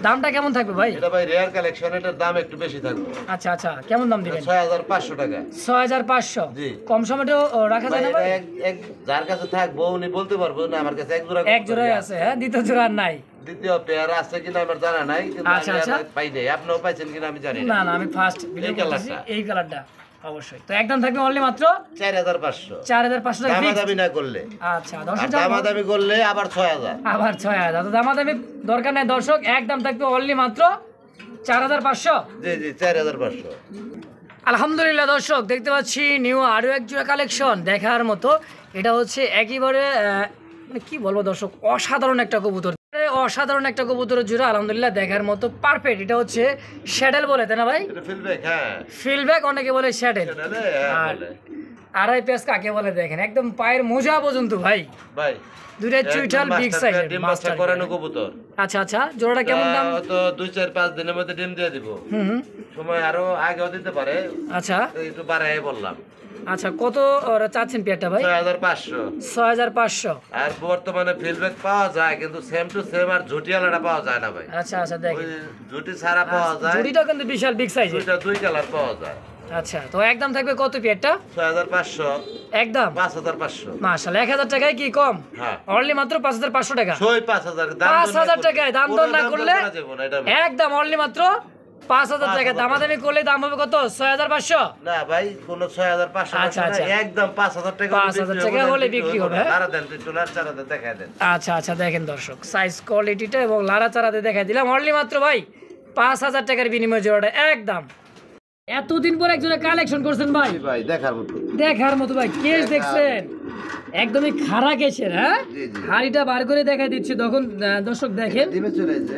দামটা কেমন থাকবে ভাই? এটা ভাই রেয়ার কালেকশন, এটার দাম একটু বেশি থাকবে। আচ্ছা আচ্ছা, কেমন দাম দিবেন? 6500 টাকা। 6500। জি। কম সময়টাও রাখা ভাই, যায় না এটা ভাই? যার কাছে থাকবো উনি বলতে পারবো না আমার কাছে এক জোড়া এক জোড়াই আছে। হ্যাঁ, দ্বিতীয় জোড়া আর নাই। দ্বিতীয় পেয়ার আছে কিনা আমার জানা নাই, কিন্তু আচ্ছা, আমি আচ্ছা। আর পাই নাই। আপনিও পাইছেন কিনা আমি জানি না না। না, আমি ফার্স্ট ভিডিও এই করতেছি কালারটা। এই কালারটা অবশ্যই। তো একদম থাকবে অনলি মাত্র 4500। 4500 টাকা fixed। দামাদামি না করলে। আচ্ছা আর দর্শক দামাদামি করলে আবার 6000। আবার 6000। তো দামাদামি দরকার নাই দর্শক, একদম থাকবে অনলি মাত্র 4500। জি জি, 4500। আলহামদুলিল্লাহ দর্শক দেখতে পাচ্ছি নিউ আরও এক জোড়া কালেকশন দেখার মতো। এটা হচ্ছে একেবারে মানে কি বলবো দর্শক, অসাধারণ একটা কবুতর, অসাধারণ একটা কবুতরের জোড়া। আলহামদুলিল্লাহ দেখার মতো পারফেক্ট। এটা হচ্ছে শ্যাডেল বলে, তাই না ভাই? এটা ফিলব্যাক, হ্যাঁ। ফিলব্যাক অনেকে বলে শ্যাডেল। এটা নে, হ্যাঁ, আর বলে। আড়াই পেস কাকে বলে দেখেন, একদম পায়ের মোজা পর্যন্ত ভাই। ভাই দুইটা চুইঠাল বিগ সাইজের ডিম বাচ্চা মাস্টার করানো কবুতর। আচ্ছা আচ্ছা, জোড়াটা কেমন দাম? তো 2-4-5 দিনের মধ্যে ডিম দিয়ে দিব। হুম, সময় আরো আগেও দিতে পারে, আচ্ছা তো একটু বাড়াই বললাম। আচ্ছা, কত চাচ্ছেন পেয়ারটা ভাই? 6500। 6500। আর বর্তমানে ফিলব্যাক পাওয়া যায়, কিন্তু সেম টু সেম আর ঝুটিয়ালাটা পাওয়া যায় না ভাই। আচ্ছা আচ্ছা, ওই দেখেন ঝুটি ছাড়া পাওয়া যায়, জুড়িটা কিন্তু বিশাল বিগ সাইজের। দুইটা দুই কালার পাওয়া যায়। আচ্ছা, তো একদম থাকবে কত পেয়ারটা? 6500। একদম 5500। মাশাআল্লাহ, 1000 টাকায় কি কম? হ্যাঁ। অনলি মাত্র 5500 টাকা। সই 5000 দাম। 5000 টাকায় দাম দর না করলে এটা একদম অনলি মাত্র 5000 টাকা। দামাদামি করলে দাম হবে কত? 6500। না ভাই, কোন 6500 আচ্ছা, না, আচ্ছা। একদম 5000 টাকা। 5000 টাকা হলে বিক্রি হবে, হ্যাঁ? আর দেন একটু লার চারা দেন, দেখায় দেন। আচ্ছা আচ্ছা, দেখেন দর্শক সাইজ কোয়ালিটিটা এবং লারা চারাতে দেখাই দিলাম অনলি মাত্র ভাই 5000 টাকার বিনিময়ে জোড়াটা একদম। এতদিন পর একজনে কালেকশন করছেন ভাই, জি ভাই, দেখার মতো। দেখার মতো ভাই। কেস দেখছেন একদমই খাড়া কেসের। হ্যাঁ, জি, জি। হাড়িটা বার করে দেখাই দিচ্ছি তখন দর্শক দেখেন। ডিমে চলে এসেছে।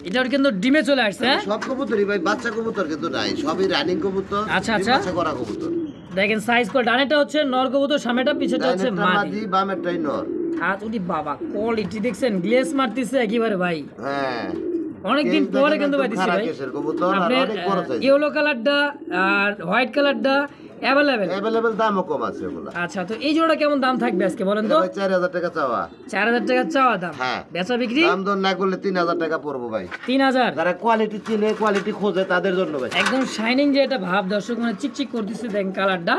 এটার কিন্তু ডিমে চলে আসছে। হ্যাঁ, সব কবুতরই ভাই বাচ্চা কবুতর কিন্তু নাই, সবই রানিং কবুতর। আচ্ছা, ডিম আচ্ছা। বাচ্চা করা কবুতর। দেখেন সাইজ কোয়ালিটি। ডানেটা হচ্ছে নর কবুতর, সামনেটা পিছেটা হচ্ছে ডাইনেরটা মাদি। মাদি, বামেরটাই নর। হাত উঠি বাবা, কোয়ালিটি দেখছেন, গ্লেস মারতেছে একেবারে ভাই। হ্যাঁ। অনেকদিন কেস পরে দেখেন কিন্তু একদম ভাই দিছি খাড়া ভাই। কেসের কবুতর, আর আপনার অনেক বড় সাইজ। ইয়েলো কালারটা আর হোয়াইট কালারটা অ্যাভেলেবেল। অ্যাভেলেবল, দামও কম আছে এগুলা। আচ্ছা, তো এই জোড়া কেমন দাম থাকবে আজকে বলেন তো? ভাই 4000 টাকা চাওয়া। 4000 টাকা চাওয়া দাম। হ্যাঁ। বেচা বিক্রি দাম দর না করলে 3000 টাকা পড়বো ভাই। 3000। যারা কোয়ালিটি চিনে, কোয়ালিটি খোঁজে, তাদের জন্য ভাই। একদম শাইনিং যে এটা ভাব দর্শক, মানে চিকচিক করতেছে দেখেন কালারটা।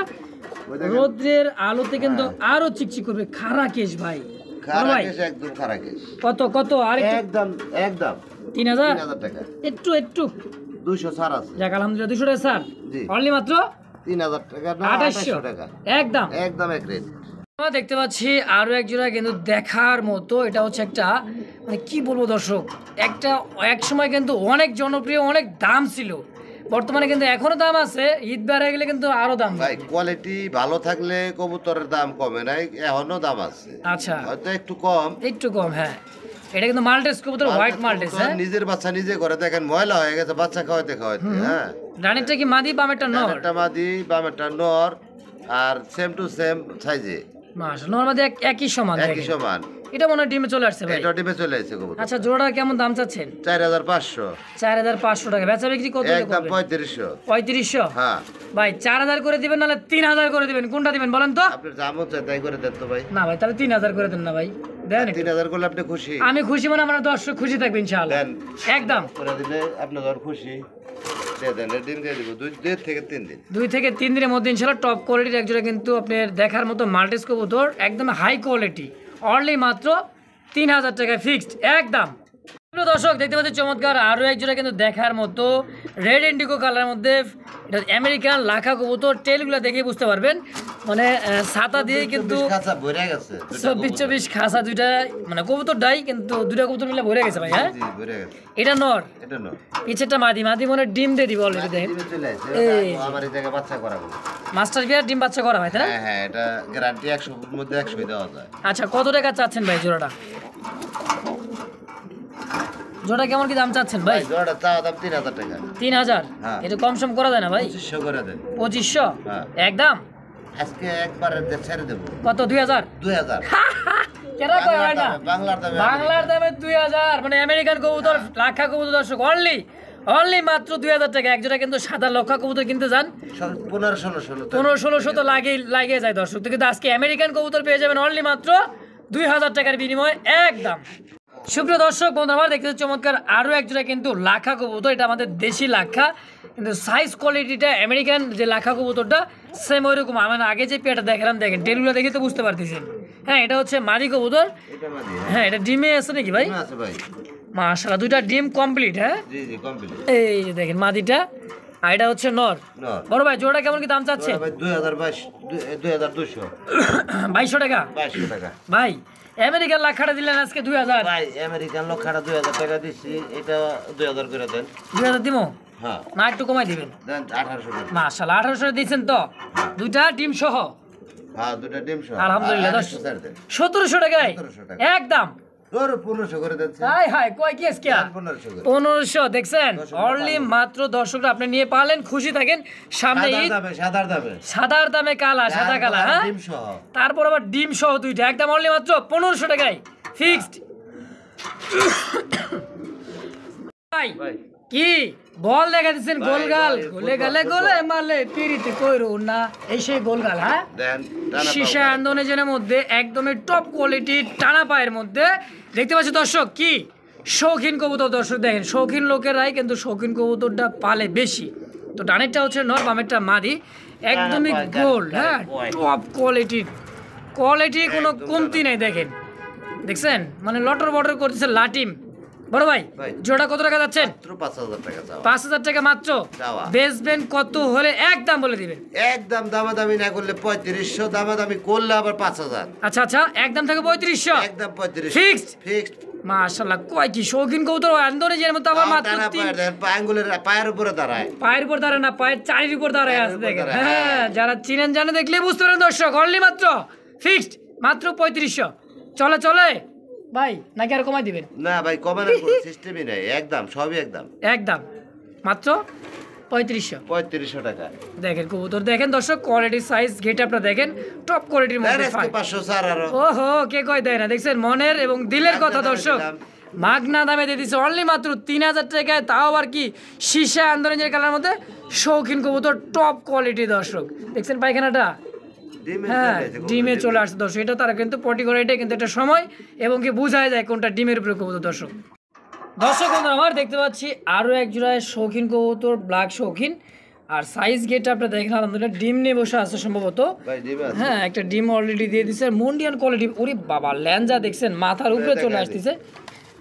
ওই দেখেন। রোদ্রের আলোতে কিন্তু আরো চিকচিক করবে। খাড়া কেশ ভাই। খারাপ ভাই কেস, একদম খারাপ কেস। কত কত? আর একদম একদম 3000। 3000 টাকা। একটু একটু 200 ছাড় আছে। যাক আলহামদুলিল্লাহ, 200 টাকা স্যার। জি। অনলি মাত্র 3000 টাকা না, 2800 2800 টাকা। একদম। একদম এক রেট। আমরা দেখতে পাচ্ছি আরো এক জোড়া কিন্তু দেখার মতো। এটা হচ্ছে একটা মানে কি বলবো দর্শক, একটা এক সময় কিন্তু অনেক জনপ্রিয়, অনেক দাম ছিল, বর্তমানে কিন্তু এখনো দাম আছে। ঈদ বেড়ে গেলে কিন্তু আরো দাম ভাই বাড়বে। কোয়ালিটি ভালো থাকলে কবুতরের দাম কমে নাই, এখনো দাম আছে, আচ্ছা, হয়তো একটু কম। একটু কম। হ্যাঁ, এটা কিন্তু মাল্টেস কবুতর, হোয়াইট মাল্টেস। কবুতর হ্যাঁ, নিজের বাচ্চা নিজে করে, দেখেন ময়লা হয়ে গেছে বাচ্চা খাওয়াইতে খাওয়াইতে। হ্যাঁ, রানীরটা কি মাদি, বামেরটা নর? একটা মাদি, বামেরটা নর, আর সেম টু সেম সাইজে, মাশাআল্লাহ, নর মাদি একই সমান। একই দেখেন। সমান। এটা মনে হয় ডিমে চলে আসছে ভাই। এটা ডিমে চলে এসেছে কবুতর। আচ্ছা, জোড়া কেমন দাম চাচ্ছেন? 4500। 4500 টাকা। বেচা বিক্রি কত হলে একদম করবেন? 3500। 3500। হ্যাঁ, ভাই 4000 করে দিবেন নাহলে 3000 করে দিবেন, কোনটা দিবেন বলেন তো? আপনার যা মন চায় তাই করে দেন তো ভাই। না ভাই, তাহলে 3000 করে দেন না ভাই। দেন একটু। 3000 করলে আপনি খুশি? আমি খুশি মানে আমার দর্শক খুশি থাকবে ইনশাআল্লাহ। দেন। একদম করে দিলে আপনি ধর খুশি। দেন দিন দিয়ে দিব 2 থেকে 3 দিন। 2 থেকে 3 দিনের মধ্যে ইনশাআল্লাহ টপ কোয়ালিটির একজোড়া কিন্তু আপনার দেখার মতো মাল্টিস কবুতর, একদম হাই কোয়ালিটি, অনলি মাত্র 3000 টাকায় ফিক্সড একদম। প্রিয় দর্শক দেখতে পাচ্ছি চমৎকার আরও একজোড়া কিন্তু দেখার মতো রেড ইন্ডিগো কালারের মধ্যে, এটা আমেরিকান লাখা কবুতর। টেলগুলো দেখেই বুঝতে পারবেন, মানে ছাতা দিয়ে কিন্তু 24 খাঁচা ভরে গেছে। 24 খাসা দুইটা, মানে কবুতর ডাই কিন্তু দুইটা কবুতর মিলে ভরে গেছে ভাই। হ্যাঁ জি ভরে গেছে। এটা নর, এটা না। পিছেরটা মাদি, মাদি মনে হয় ডিম দিয়ে দিব অলরেডি। দেখেন ডিমে চলে আসছে। এই। আমার এই জায়গায় বাচ্চা করাবো। মাস্টার বিয়ার ডিম বাচ্চা করা হয় তাই না? হ্যাঁ হ্যাঁ, এটা গ্যারান্টি 100 এর মধ্যে 100 দেওয়া যায়। আচ্ছা কত টাকা চাচ্ছেন ভাই জোড়াটা? জোড়া কেমন কি দাম চাচ্ছেন ভাই? ভাই জোড়াটা চাওয়া দাম 3000 টাকা। 3000? হ্যাঁ। এটা কম সম করা যায় না ভাই? 2500 করে দেন। 2500 হ্যাঁ। একদম? আজকে একবারে ছেড়ে দেবো। কত 2000? 2000। কেনা কয় হয় না? বাংলার দামে। বাংলার দামে 2000, মানে আমেরিকান কবুতর লাখা কবুতর দর্শক অনলি মাত্র 2000 টাকা। একজোড়া কিন্তু সাদা লক্ষা কবুতর কিনতে যান 1500-1600 তো লাগিয়ে যায় দর্শক, তো কিন্তু আজকে আমেরিকান কবুতর পেয়ে যাবেন অনলি মাত্র 2000 টাকার বিনিময়ে একদম। সুপ্রিয় দর্শক বন্ধুরা, আমার দেখতে চমৎকার আরও একজোড়া কিন্তু লাখা কবুতর, এটা আমাদের দেশি লাখা, কিন্তু সাইজ কোয়ালিটিটা আমেরিকান যে লাখা কবুতরটা সেম ওইরকম। আমার আগে যে পেয়ারটা দেখালাম, দেখেন টেলগুলো দেখে তো বুঝতে পারতেছেন। হ্যাঁ এটা হচ্ছে মাদি কবুতর। এটা মাদি। হ্যাঁ এটা ডিমে আছে নাকি ভাই? ডিমে আছে ভাই। মাশাআল্লাহ, দুইটা ডিম কমপ্লিট। হ্যাঁ জি জি কমপ্লিট। এই যে দেখেন মাদিটা, আর এটা হচ্ছে নর। নর। বড় ভাই জোড়া কেমন কি দাম চাচ্ছে? ভাই 2200 2200 টাকা 2200 টাকা। ভাই আমেরিকান লাখাটা দিলেন আজকে 2000। ভাই আমেরিকান লক্ষাটা 2000 টাকা দিচ্ছি, এটা 2000 করে দেন। 2000 দিমো হ্যাঁ না একটু কমাই দিবেন? দেন 1800 করে। মাশাআল্লাহ 1800 দিয়েছেন তো, দুইটা ডিম সহ। হ্যাঁ দুটো ডিম সহ। আলহামদুলিল্লাহ, আর 10 100 ছাড় দেন। 1700 টাকায় 1700 টাকা। একদম। তোর 1500 করে দেন। হাই হাই কয় কি আজকে 1500 করে। 1500 দেখছেন? অনলি মাত্র দর্শকরা আপনি নিয়ে পালেন, খুশি থাকেন। সামনে ঈদ, সাদার দামে। সাদার দামে কালা, সাদা কালা। হ্যাঁ ডিম সহ। তারপর আবার ডিম সহ দুইটা একদম অনলি মাত্র 1500 টাকায় ফিক্সড। ভাই ভাই কি বল দেখা দিচ্ছেন? ভাই, গোলগাল ভাই, গোলে ফুটবল, গালে গোলে মালে পিরিতে কইরো না, এই সেই গোলগাল। হ্যাঁ দেন টানা সীসা আন্দোলনের মধ্যে একদমই টপ কোয়ালিটির টানা পায়ের মধ্যে দেখতে পাচ্ছি দর্শক, কি শৌখিন কবুতর। দর্শক দেখেন, শৌখিন লোকেরাই কিন্তু শৌখিন কবুতরটা পালে বেশি। তো ডানেরটা হচ্ছে নর, বামেরটা মাদি, একদমই পায়, গোল। ডানে হ্যাঁ পায়। টপ কোয়ালিটির, কোয়ালিটি কোনো কমতি নেই। দেখেন দেখছেন, মানে লটর বটর করতেছে লাটিম। বড় ভাই ভাই। জোড়া কত টাকা যাচ্ছেন? মাত্র 5000 টাকা চাও। 5000 টাকা মাত্র। চাওয়া। বেচবেন কত হলে একদম বলে দিবেন? একদম দামাদামি না করলে 3500, দামাদামি করলে আবার 5000। আচ্ছা আচ্ছা, একদম থেকে 3500 একদম 3500 ফিক্সড। ফিক্সড। মাশাআল্লাহ, কয় কি শৌখিন কবুতর আন্দোলনের মতো আবার মাত্র টানা পায়ের দেন, আঙ্গুলের পায়ের উপরে দাঁড়ায়। পায়ের উপর দাঁড়ায় না, পায়ের চারির উপর দাঁড়ায় পায়ের আছে। উপর দেখেন দাঁড়ায়, হ্যাঁ, হ্যাঁ। যারা চিনেন জানে দেখলে বুঝতে পারেন দর্শক। অনলি মাত্র ফিক্সড মাত্র 3500। চলে চলে ভাই, নাকি আর কমাই দিবেন? না ভাই কমানোর কোনো সিস্টেমই নাই, একদম সবই একদম একদম মাত্র 3500। 3500 টাকা। দেখেন কবুতর দেখেন দর্শক, কোয়ালিটি সাইজ গেট আপটা দেখেন, টপ কোয়ালিটির দেন মধ্যে আজকে 500 ছাড় আরো। ওহো কে কয় দেয় না, দেখছেন মনের এবং দিলের কথা মাগনা দামে দর্শক। দিলাম। মাগনা দামে দিয়ে দিচ্ছে অনলি মাত্র 3000 টাকায়, তাও আবার কি সীসা আন্দোলনের কালার মধ্যে শৌখিন কবুতর টপ কোয়ালিটি দর্শক। দেখছেন পায়খানাটা? ডিমে হ্যাঁ চলে আসে, ডিমে চলে আসছে দর্শক। এটা তারা কিন্তু পটি করে, এটা কিন্তু একটা সময় এবং কি বোঝাই যায় কোনটা ডিমের উপরে কবুতর দর্শক। দর্শক বন্ধুরা আমার দেখতে পাচ্ছি আরও এক জোড়ায় শৌখিন কবুতর, ব্ল্যাক শৌখিন। আর সাইজ গেট আপনারা দেখেন, আলহামদুলিল্লাহ ডিম নিয়ে বসে আছে সম্ভবত। ভাই ডিমে আছে। হ্যাঁ একটা ডিম অলরেডি দিয়ে দিচ্ছে, মন্ডিয়ান কোয়ালিটি। ওরে বাবা ল্যাঞ্জা দেখছেন, মাথার উপরে চলে আসতেছে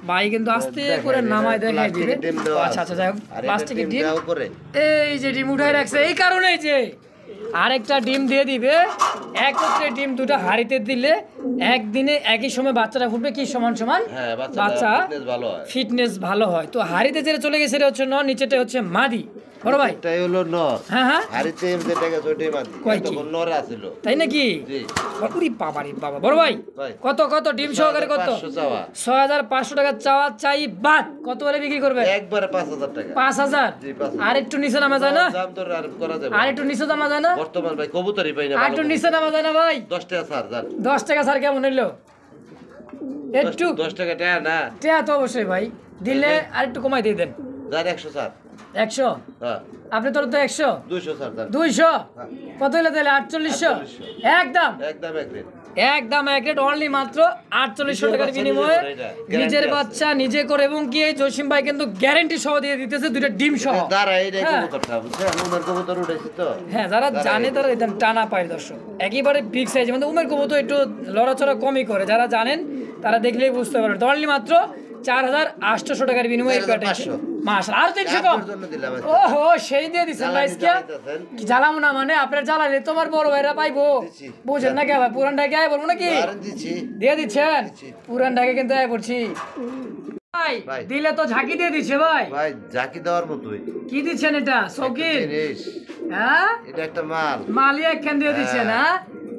ভাই, কিন্তু আস্তে করে নামায় দেখাই দিবে। ডিম দেওয়া আচ্ছা আচ্ছা যাই হোক, আর এটা প্লাস্টিকের ডিম দেওয়া উপরে। এই যে ডিম উঠাই রাখছে, এই কারণেই যে আরেকটা ডিম দিয়ে দিবে। একত্রে ডিম দুটো হাড়িতে দিলে একদিনে একই সময় বাচ্চাটা ফুটবে কি সমান সমান, হ্যাঁ বাচ্চা ফিটনেস ভালো হয়। ফিটনেস ভালো হয়। তো হাড়িতে যেটা চলে গেছে সেটা হচ্ছে নর, নিচেটা হচ্ছে মাদি। বড় ভাই এটাই হলো নর। হ্যাঁ হ্যাঁ হাড়িতে যেটা গেছে ওইটাই মাদি। কয় কি? তখন নর আছিল। তাই নাকি? জি। ওরে বাবা রে বাবা। বড় ভাই ভাই। কত কত ডিম সহকারে কত? 500 চাওয়া। 6500 টাকা চাওয়া চাই বাদ। কত বলে বিক্রি করবে? একবারে 5000 টাকা। 5000? জি, 5000। আর একটু নিচে নামা যায় না? দাম তো আর করা যাবে আর না। একটু নিচে নামা যায় না? বর্তমান ভাই কবুতরই পাই না আর একটু নিচে নামা যায় না ভাই? 10 টাকা ছাড় যান। 10 টাকা স্যার কেমন হইলো? একটু 10 টাকা টাকা না। টেয়া তো অবশ্যই ভাই, দিলে আর একটু কমাই দিয়ে দেন। যান 100 ছাড়। 100? হ্যাঁ আপনি তোর তো 100, 200 ছাড় যান। 200 কত হইলো তাহলে? 4800 একদম। একদম এক রেট। একদম এক রেট অনলি মাত্র 4800 টাকার বিনিময়ে নিজের বাচ্চা নিজে করে এবং কি এই জসিম ভাই কিন্তু গ্যারান্টি সহ দিয়ে দিতেছে দুইটা ডিম সহ। দাঁড়া এই হ্যাঁ। কবুতরটা বুঝছেন উমের কবুতর উঠেছি তো হ্যাঁ যারা জানে তারা একদম টানা পায় দর্শক একেবারে বিগ সাইজ মানে উমের কবুতর একটু লড়াচড়া কমই করে যারা জানেন তারা দেখলেই বুঝতে পারবেন। তো অনলি মাত্র 4800 টাকার বিনিময়ে এই প্যাটেন্ট 4500 মাশাআল্লাহ আর 300 কম। আপনার জন্য দিলাম আজকে। ওহো সেই দিয়ে দিছেন ভাই জ্বালানি কিয়া জ্বালাইতেছেন। কি জ্বালামু না মানে আপনার জ্বালালে তোমার বড় ভাইরা পাইবো দিচ্ছি। বুঝেন না কে ভাই পুরান ঢাকে আয় বলবো নাকি আর দিচ্ছি দিয়ে দিচ্ছেন দিচ্ছি। পুরান ঢাকে কিন্তু আয় পড়ছি ভাই ভাই। দিলে তো ঝাঁকি দিয়ে দিচ্ছে ভাই ভাই জাকি দেওয়ার মতোই কি দিচ্ছেন এটা সৌকিন জিনিস হ্যাঁ এটা একটা মাল মালিয়া একখান দিয়ে দিচ্ছেন হ্যাঁ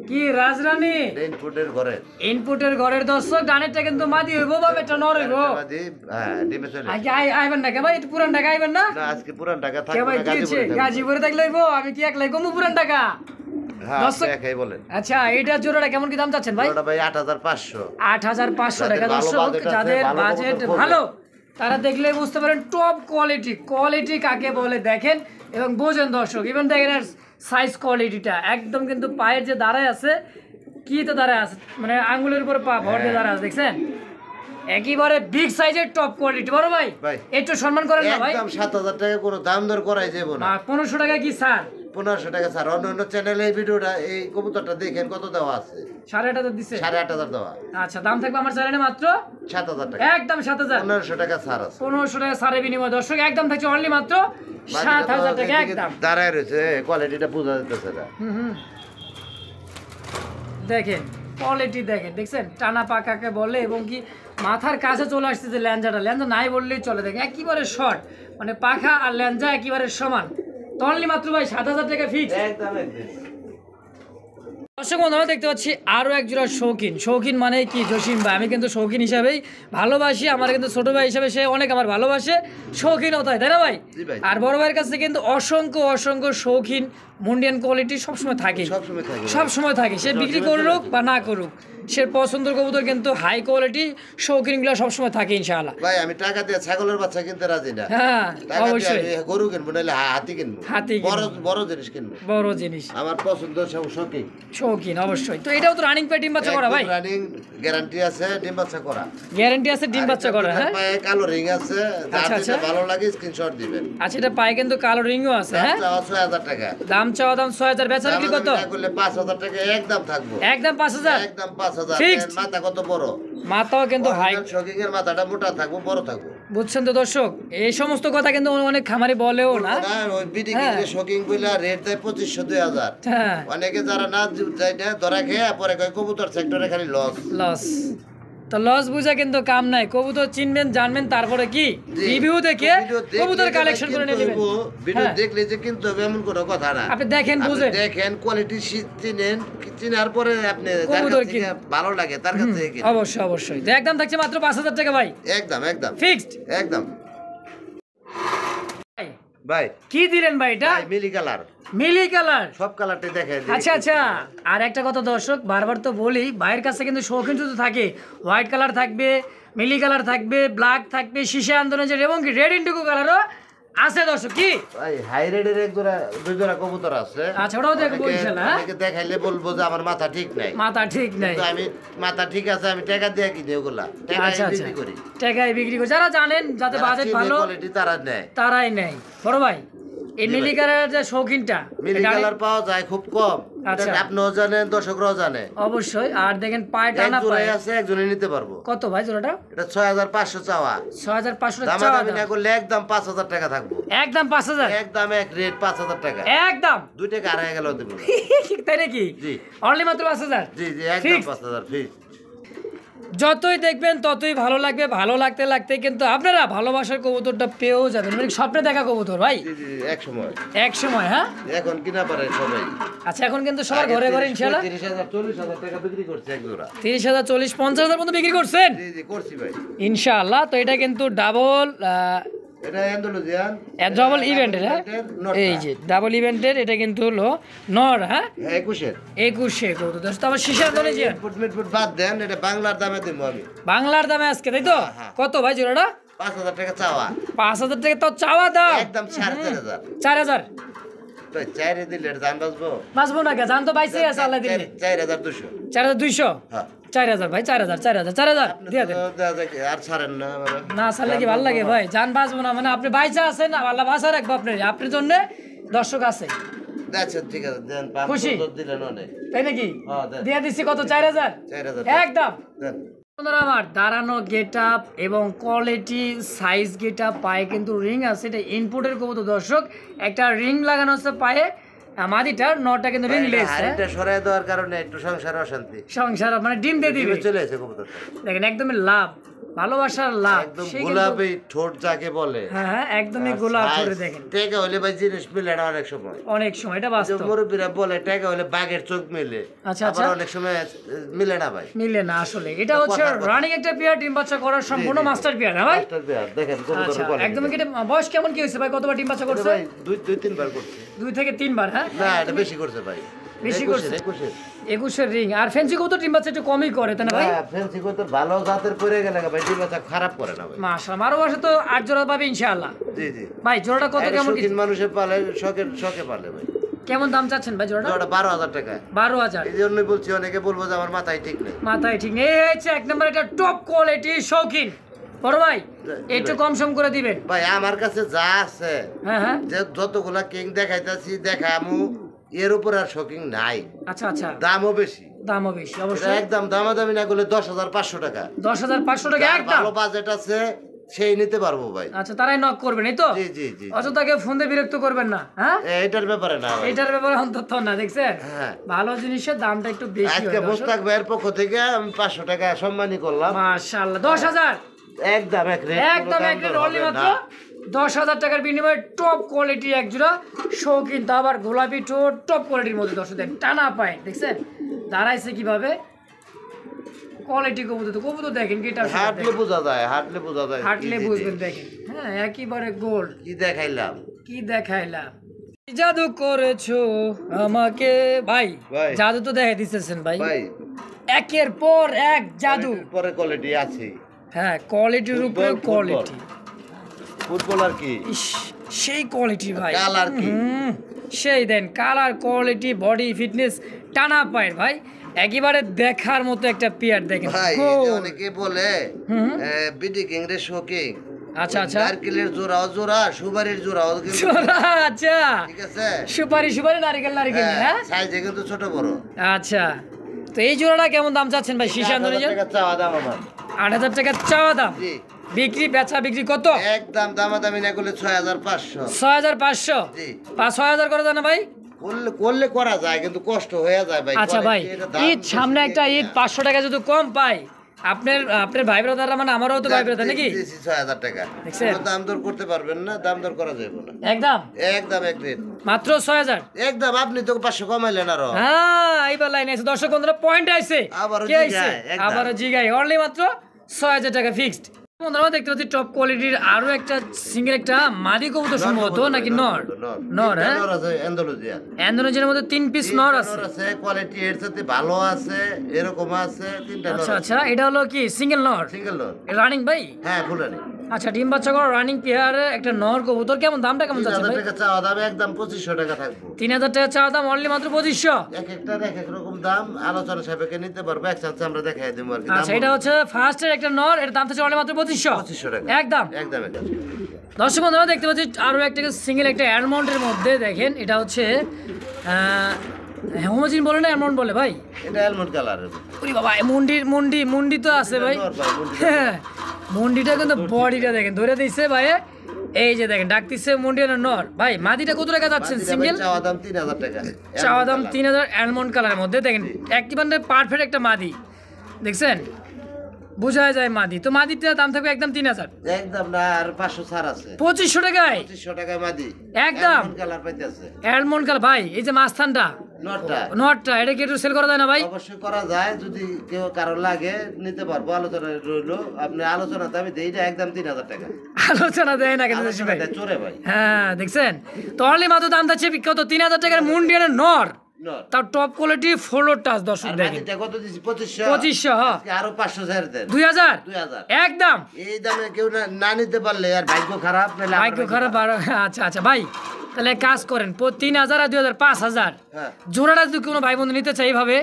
কি রাজরানী রেইনফুটের ঘরে ইনপুটের ঘরের দর্শক ডানেরটা কিন্তু মাদি হইব বা বেটা নর হইব হ্যাঁ ডিমে চলে আগে আইবেন না কে ভাই একটু পুরান ঢাকা আইবেন না না আজকে পুরান টাকা কে থাকবে ভাই না কি হচ্ছে? গাজীপুরে থাকবে। গাজীপুরে থাকলে হইব আমি কি একলাই কমু পুরান ঢাকা হ্যাঁ দর্শক- আপনি একাই বলেন আচ্ছা এইটার জোড়াটা কেমন কি দাম চাচ্ছেন ভাই ওটা ভাই 8500 8500 টাকা যাদের ভালো দর্শক budget আছে, যাদের ভালো বাজেট কবুতর ভালো তারা দেখলে বুঝতে পারেন টপ কোয়ালিটি কোয়ালিটি কাকে বলে দেখেন এবং বোঝেন দর্শক ইভেন দেখেন সাইজ কোয়ালিটিটা একদম কিন্তু পায়ের যে দাঁড়ায় আছে কি তো দাঁড়ায় আছে মানে আঙ্গুলের উপরে পা ভর দিয়ে দাঁড়ায় আছে দেখছেন একেবারে বিগ সাইজের টপ কোয়ালিটি বড় ভাই ভাই। একটু সম্মান করেন না ভাই একদম 7000 টাকা কোনো দাম দর করাই যাবে না 1500 টাকা কি স্যার 1500 টাকা স্যার অন্য অন্য চ্যানেলে এই ভিডিওটা এই কবুতরটা দেখেন কত দেওয়া আছে 8,500 দিচ্ছে 8500 দেওয়া আচ্ছা দাম থাকবে আমার চ্যানেলে মাত্র 7000 টাকা একদম 7000 1500 টাকা ছাড় আছে 1500 টাকা সারে বিনিময় দর্শক একদম থাকছে অনলি মাত্র 7000 টাকা একদম দাঁড়ায় রয়েছে কোয়ালিটিটা বোঝা যাচ্ছে না দেখেন কোয়ালিটি দেখেন দেখছেন টানা পাকাকে বলে এবং কি মাথার কাছে চলে আসছে যে ল্যাঞ্জাটা ল্যাঞ্জা নাই বললেই চলে দেখেন একেবারে শর্ট মানে পাখা আর ল্যাঞ্জা একেবারে সমান তো অনলি মাত্র ভাই 7000 টাকা ফিক্স একদম একদম দর্শক বন্ধুরা দেখতে পাচ্ছি আরো এক জোড়া শৌখিন শৌখিন মানে কি জসিম ভাই আমি কিন্তু শৌখিন হিসাবেই ভালোবাসি আমার কিন্তু ছোট ভাই হিসাবে সে অনেক আমার ভালোবাসে শৌখিনতায় তাই না ভাই জি ভাই। আর বড় ভাইয়ের কাছে কিন্তু অসংখ্য অসংখ্য শৌখিন মুন্ডিয়ান কোয়ালিটি সবসময় থাকে সবসময় থাকে সব সময় থাকে সে বিক্রি করুক বা না করুক সে পছন্দের কবুতর কিন্তু হাই কোয়ালিটি শৌখিনগুলো সবসময় থাকে ইনশাআল্লাহ ভাই আমি টাকা দিয়ে ছাগলের বাচ্চা কিনতে রাজি না হ্যাঁ টাকা দিয়ে অবশ্যই আমি গরু কিনবো নাহলে হাতি কিনবো হাতি কিনবো। বড় বড় জিনিস কিনবো বড় জিনিস আমার পছন্দ সব শৌখিন শৌখিন অবশ্যই তো এটাও তো রানিং পেয়ে ডিম বাচ্চা করা ভাই রানিং গ্যারান্টি আছে ডিম বাচ্চা করা গ্যারান্টি আছে ডিম বাচ্চা করা হ্যাঁ পায়ে কালো রিং আছে যার আচ্ছা, যেটা আচ্ছা। ভালো লাগে স্ক্রিনশট দিবেন আচ্ছা এটা পায়ে কিন্তু কালো রিংও আছে হ্যাঁ চাওয়া 6000 টাকা দাম চাওয়া দাম 6000 বেচা বিক্রি কত দামাদামি না করলে 5000 টাকা একদম থাকবো একদম 5000 একদম 5000 Fixed? মাথা কত বড় মাথাও কিন্তু হাই শৌখিন এর মাথাটা মোটা থাকবো বড় থাকবো বুঝছেন তো দর্শক এই সমস্ত কথা কিন্তু অনেক খামারি বলেও না না ওই বিডি হ্যাঁ। কিনলে শৌখিন কইলা রেট দেয় 2500 2000 হ্যাঁ অনেকে যারা না যায় না ধরা খেয়ে পরে কয় কবুতর সেক্টরে খালি লস লস তো লস বুঝা কিন্তু কাম নাই কবুতর চিনবেন জানবেন তারপরে কি রিভিউ দেখে কবুতর কালেকশন করে নিয়ে নেবেন ভিডিও হ্যাঁ। দেখলে যে কিন্তু হবে এমন কোনো কথা না আপনি দেখেন আপনি বুঝেন দেখেন কোয়ালিটি চিনেন চিনার পরে আপনি যার কবুতর কাছ থেকে ভালো লাগে তার কাছ থেকে কিনুন। অবশ্যই অবশ্যই তো একদম থাকছে মাত্র 5000 টাকা ভাই একদম একদম ফিক্সড একদম ভাই কি দিলেন ভাই এটা ভাই মিলি কালার মিলি কালার সব কালারটাই দেখে আচ্ছা আচ্ছা আর একটা কথা দর্শক বারবার তো বলি ভাইয়ের কাছে কিন্তু শৌখিন জুতো থাকে হোয়াইট কালার থাকবে মিলি কালার থাকবে ব্ল্যাক থাকবে শীশা আন্দোলনের এবং কি রেড ইন্ডিগো কালারও আছে দর্শক কি ভাই হাই রেডের এক জোড়া দুই জোড়া কবুতর আছে আচ্ছা ওটাও দেখবো অনেকে- ইনশাআল্লাহ হ্যাঁ? অনেকে দেখাইলে বলবো যে আমার মাথা ঠিক নাই মাথা ঠিক নাই তো আমি মাথা ঠিক আছে আমি টাকা দিয়ে কিনে ওগুলা টাকা আচ্ছা আচ্ছা বিক্রি করি টাকায় বিক্রি করে যারা জানেন যাতে বাজেট ভালো কোয়ালিটি তারা নেয় তারাই নেয় বড় ভাই এই মিলি কালারের যে শৌখিনটা মিলি এটা কালার পাওয়া যায় খুব কম আচ্ছা। এটা আপনিও জানেন দর্শকরাও জানে অবশ্যই আর দেখেন পায়ে এক টানা জোড়াই পায় আছে একজনে নিতে পারবো কত ভাই জোড়াটা এটা 6500 চাওয়া 6500 টাকা দামাদামি না করলে একদম 5000 টাকা থাকবো একদম 5000 একদম এক রেট 5000 টাকা একদম 2 টাকা আড়াই গেল দেবো না। তাই নাকি জি। অনলি মাত্র 5000 জি জি একদম Fixed? 5000 ফিক্স যতই দেখবেন ততই ভালো লাগবে ভালো লাগতে লাগতে কিন্তু আপনারা ভালোবাসার কবুতরটা পেয়েও যাবেন মানে স্বপ্নে দেখা কবুতর ভাই জি জি এক সময় এক সময় হ্যাঁ এখন কিনা পারে সবাই আচ্ছা এখন কিন্তু সবার ঘরে ঘরে ইনশাআল্লাহ 30000 40000 টাকা বিক্রি করছে এক জোড়া 30,000 40 50,000 পর্যন্ত বিক্রি করছেন জি জি করছি ভাই ইনশাআল্লাহ তো এটা কিন্তু ডাবল এটা অ্যান্ডালুজিয়ান ডাবল ইভেন্টের হ্যাঁ এই যে ডাবল ইভেন্টের এটা কিন্তু হলো নর হ্যাঁ 21 2100 কত দশ তো আবার শিশার দলে যে ফুট মিটফুট বাদ দেন এটা বাংলার দামে দেব আমি বাংলার দামে আজকে তাই তো হ্যাঁ। কত ভাই জোড়াটা 5000 টাকা চাওয়া 5000 টাকা তো চাওয়া দাম একদম 4500 4000 ভাই 4 দিলে জান বাঁচবো বাঁচবো না কে জান তো বাইসে আছে আল্লাহ দিলে 4200 4200 হ্যাঁ 4000 ভাই 4000 দিয়ে দেন আর ছাড়েন না আমার না আসলে কি ভালো লাগে ভাই জান বাঁচবো না মানে আপনি বাইচা আছেন না আল্লাহ বাঁচা রাখবো আপনার জন্য দর্শক আছে আচ্ছা ঠিক আছে দেন খুশি? 500 দিলেন অনেক তাই নাকি হ্যাঁ, দেন। দিয়ে দিচ্ছি কত 4000 4000 একদম দেন বন্ধুরা আমার দাঁড়ানো গেট আপ এবং কোয়ালিটি সাইজ গেট আপ পায়ে কিন্তু রিং আছে এটা ইনপুটের কবুতর দর্শক একটা রিং লাগানো আছে পায়ে মাদিটার নটা কিন্তু রিং লেস হাড়িটা সরায় দেওয়ার কারণে একটু সংসারে অশান্তি সংসার মানে ডিম দিয়ে দিবে চলে এসে কবুতরটা দেখেন একদমই লাভ ভালোবাসার লাভ একদম সে কিন্তু- গোলাপি ঠোঁট যাকে বলে হ্যাঁ হ্যাঁ একদমই গোলাপ করে দেখেন টেকা হলে ভাই জিনিস মিলে না অনেক সময় অনেক সময় এটা বাস্তব মুরব্বীরা বলে টেকা হলে বাঘের চোখ মিলে আচ্ছা, আবার আচ্ছা। অনেক সময় মিলে না ভাই মিলে না আসলে এটা হচ্ছে রানিং একটা পেয়ার ডিম বাচ্চা করার সম্পূর্ণ মাস্টার পেয়ার হ্যাঁ ভাই মাস্টার পেয়ার দেখেন কবুতরের আচ্ছা quality একদমই কি এটা বয়স কেমন কি হয়েছে ভাই কতবার ডিম বাচ্চা করছে ভাই দুই তিনবার করছে 2 থেকে 3 বার হ্যাঁ না এটা বেশি করছে ভাই বেশি 21 করছে? 21 21 রিং আর ফেন্সি কত ডিম বাচ্চা একটু কমই করে তাই না ভাই ফেন্সি কবুতর ভালো জাতের পড়ে গেলে ভাই ডিম বাচ্চা খারাপ করে না ভাই মাশাআল্লাহ আরো বয়সে তো 8 জোড়া পাবে ইনশাআল্লাহ জি জি ভাই জোড়াটা কত কেমন কি শৌখিন মানুষে পালে শখে পালে ভাই কেমন দাম চাচ্ছেন ভাই জোড়াটা ওটা 12000 টাকা 12000 এই জন্যই বলছি অনেকে বলবো যে আমার মাথায় ঠিক নেই মাথায় ঠিক নেই এই হচ্ছে এক নম্বর এটা টপ কোয়ালিটি শৌখিন বড় ভাই একটু কম সম করে দিবেন ভাই আমার কাছে যা আছে হ্যাঁ হ্যাঁ যে যতগুলা কিং দেখাইতাছি দেখামু এর উপর আর শকিং নাই আচ্ছা আচ্ছা দামও বেশি দামও বেশি এটা অবশ্যই একদম দামাদামি না করলে 10500 টাকা 10500 টাকা যার একদম ভালো বাজেট আছে সেই নিতে পারবো ভাই আচ্ছা তারাই নক করবেন এই তো জি জি জি অযথাকে ফোন দিয়ে বিরক্ত করবেন না হ্যাঁ এটার ব্যাপারে না ভাই এটার ব্যাপারে অন্তত না দেখছেন হ্যাঁ। ভালো জিনিসের দামটা একটু বেশি আজকে হয় মোস্তাক ভাইয়ের পক্ষ থেকে আমি 500 টাকা সম্মানী করলাম মাশাআল্লাহ 10000 একদম এক রেট একদম এক রেট অনলি মাত্র 10000 টাকার বিনিময়ে টপ কোয়ালিটি এক জোড়া শৌখিন তা আবার গোলাপি ঠোঁট টপ কোয়ালিটির মধ্যে দর্শক দেন টানা পায় দেখছেন দাঁড়াইছে কিভাবে কোয়ালিটি কবুতর দেখেন কি এটা হাটলে বোঝা যায় হাটলে বোঝা যায় হাঁটলে কি বুঝবেন জিনিস। দেখেন হ্যাঁ একেবারে গোল্ড কি দেখাইলাম কি দেখাইলাম কি জাদু করেছো আমাকে ভাই ভাই। জাদু তো দেখাই দিতেছেন ভাই ভাই একের পর এক জাদু পরে কোয়ালিটি আছে হ্যাঁ কোয়ালিটির উপরে ফুটবল, কোয়ালিটি ফুটবলার কি ইস সেই কোয়ালিটি ভাই কালার কি সেই দেন কালার কোয়ালিটি বডি ফিটনেস টানা পায়ের ভাই একেবারে দেখার মতো একটা পেয়ার দেখেন ভাই গোল। এই যে অনেকে বলে বিডি কিং রে শোকিং আচ্ছা আচ্ছা নারকেলের জোড়াও জোড়া সুপারির জোড়াও কিন্তু জোড়া, আচ্ছা ঠিক আছে সুপারি নারকেল হ্যাঁ সাইজে কিন্তু ছোট বড় আচ্ছা তো এই জোড়াটা কেমন দাম চাচ্ছেন ভাই শীর্ষে 8,000 টাকা চাওয়া দাম আমার 8000 টাকা চাওয়া দাম জি বিক্রি বেচা বিক্রি কত একদম দামাদামি না করলে 6500 6500 জি 6000 করে দেন না ভাই করলে করা যায় কিন্তু কষ্ট হয়ে যায় ভাই আচ্ছা ভাই quality এটা দাম ঈদ সামনে বেশি একটা দিয়ে ঈদ কিনা। 500 টাকা যদি কম পাই আপনার ভাই ব্রাদাররা মানে আমারও তো ভাই ব্রাদার নাকি দিয়েছি 6000 টাকা দেখছেন? কোনো দাম দর করতে পারবেন না দাম দর করা যাবে না একদম একদম এক রেট মাত্র 6000 একদম আপনি তো 500 কমাইলেন আরো হ্যাঁ এইবার লাইন আছে দর্শক বন্ধুরা পয়েন্ট আইছে আবারও কে আইছে জিগায়, একদম। আবারও জিগাই অনলি মাত্র 6000 টাকা ফিক্সড বন্ধুরা আমরা দেখতে পাচ্ছি টপ কোয়ালিটির আরো একটা সিঙ্গেল একটা মাদি কবুতর সম্ভবত নাকি নর নর হ্যাঁ নর আছে এন্ডোলজিয়া অ্যান্ডোনোজের মধ্যে 3 পিস নর আছে কোয়ালিটি এর সাথে ভালো আছে এরকম আছে তিনটা নর আচ্ছা আচ্ছা এটা হলো কি সিঙ্গেল নর সিঙ্গেল নর রানিং ভাই হ্যাঁ ফুলানি আচ্ছা ডিম বাচ্চা করা রানিং পেয়ারে একটা নর কবুতর কেমন দামটা কেমন যাচ্ছে 3000 ভাই টাকা চাওয়া দাম একদম 2500 টাকা থাকবো 3000 টাকা চাওয়া দাম অনলি মাত্র 2500 এক একটার এক এক রকম দাম আলোচনা সাপেক্ষে নিতে পারবো এক চান্সে আমরা দেখাই দেবো আর কি আচ্ছা এটা হচ্ছে ফার্স্টের একটা নর এর দাম থাকছে অনলি মাত্র 2500 2500 টাকা একদম একদম একদম দর্শক বন্ধুরা দেখতে পাচ্ছি আরো একটা সিঙ্গেল একটা অ্যালমন্ডের মধ্যে দেখেন এটা হচ্ছে হোমোজিন বলে না অ্যালমন্ড বলে ভাই এটা অ্যালমন্ড কালারের ওরে বাবা মুন্ডি তো আছে ভাই নর ভাই, মুন্ডি। হ্যাঁ মুন্ডিটা কিন্তু বডিটা দেখেন ধরে দিচ্ছে ভাই এই যে দেখেন ডাকতিছে মুন্ডি আর নর ভাই মাদিটা কত টাকা যাচ্ছেন মাদিটা ভাই সিঙ্গেল চাওয়া দাম 3000 টাকা চাওয়া দাম Almond colour। 3000 অ্যালমন্ড কালারের মধ্যে দেখেন একেবারে পারফেক্ট একটা মাদি দেখছেন বোঝা যায় মাদি তো মাদিটার দাম থাকবে একদম 3000 একদম না আর 500 ছাড় আছে 2500 টাকায় 2500 টাকায় মাদি একদম। কালার পাইতেছে অ্যালমন্ড কালার ভাই এই যে মাঝখানটা নটটা নটটা এটা কি একটু সেল করা যায় না ভাই অবশ্যই করা যায় যদি কেউ কারো লাগে নিতে পারবো আলোচনা রইলো আপনি আলোচনাতে আমি দেই না একদম 3000 টাকা আলোচনা দেয় না কিন্তু ভাই আলোচনাটা চোরে ভাই হ্যাঁ দেখছেন তো অনলি মাত্র দাম যাচ্ছে কত 3000 টাকার মুন্ডিয়ানের নর নট তার টপ কোয়ালিটি ফ্লোর টাচ দর্শক আর দেখেন মাদিটা কত দিছি 2500 2500 হ্যাঁ আজকে আরো 500 ছাড় দেন 2000 2000 একদম এই দামে কেউ না নিতে পারলে আর ভাগ্য খারাপ নাহলে ভাগ্য খারাপ আচ্ছা আচ্ছা ভাই তাহলে কাজ করেন 3000 আর 2000 5000 হ্যাঁ জোড়াটা যদি কোনো ভাই বন্ধু নিতে চাই এইভাবে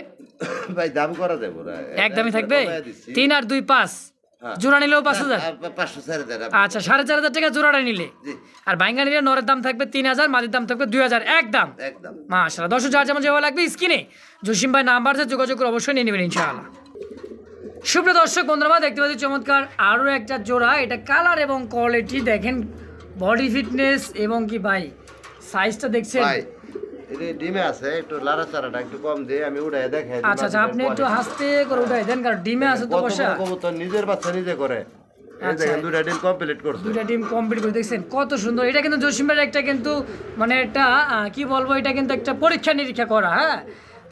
ভাই দাম করা দেবো না একদমই থাকবে কমায় দিচ্ছি। 3 আর 2 5 হ্যাঁ। জোড়া নিলেও 5000 500 ছেড়ে দেন আচ্ছা 4500 টাকা জোড়াটা নিলে জি আর বাইঙ্গা নিলে নরের দাম থাকবে 3000 মাদির দাম থাকবে 2000 একদম একদম মাশাআল্লাহ দর্শক যার যেমন যেভাবে লাগবে স্ক্রিনে জসিম ভাই নাম্বার আছে যোগাযোগ করে অবশ্যই নিয়ে নেবেন ইনশাআল্লাহ। সুপ্রিয় দর্শক বন্ধুরা দেখতে পাচ্ছি চমৎকার আরও একটা জোড়া, এটা কালার এবং কোয়ালিটি দেখেন, বডি ফিটনেস এবং কি ভাই সাইজটা দেখছেন। ভাই এটা ডিমে আছে, একটু লাড়াচাড়াটা একটু কম দিয়ে আমি উড়াই দেখাই দিই। আচ্ছা আচ্ছা আপনি একটু হাসতে করে উঠাই দেন, কারণ ডিমে আছে তো বসা। কবুতর নিজের বাচ্চা নিজে করে। এই আচ্ছা। দেখেন দুইটা ডিম কমপ্লিট করছে। দুইটা ডিম কমপ্লিট করে দেখছেন কত সুন্দর। এটা কিন্তু জসিম ভাইয়ের একটা কিন্তু মানে একটা কি বলবো, এটা কিন্তু একটা পরীক্ষা নিরীক্ষা করা, হ্যাঁ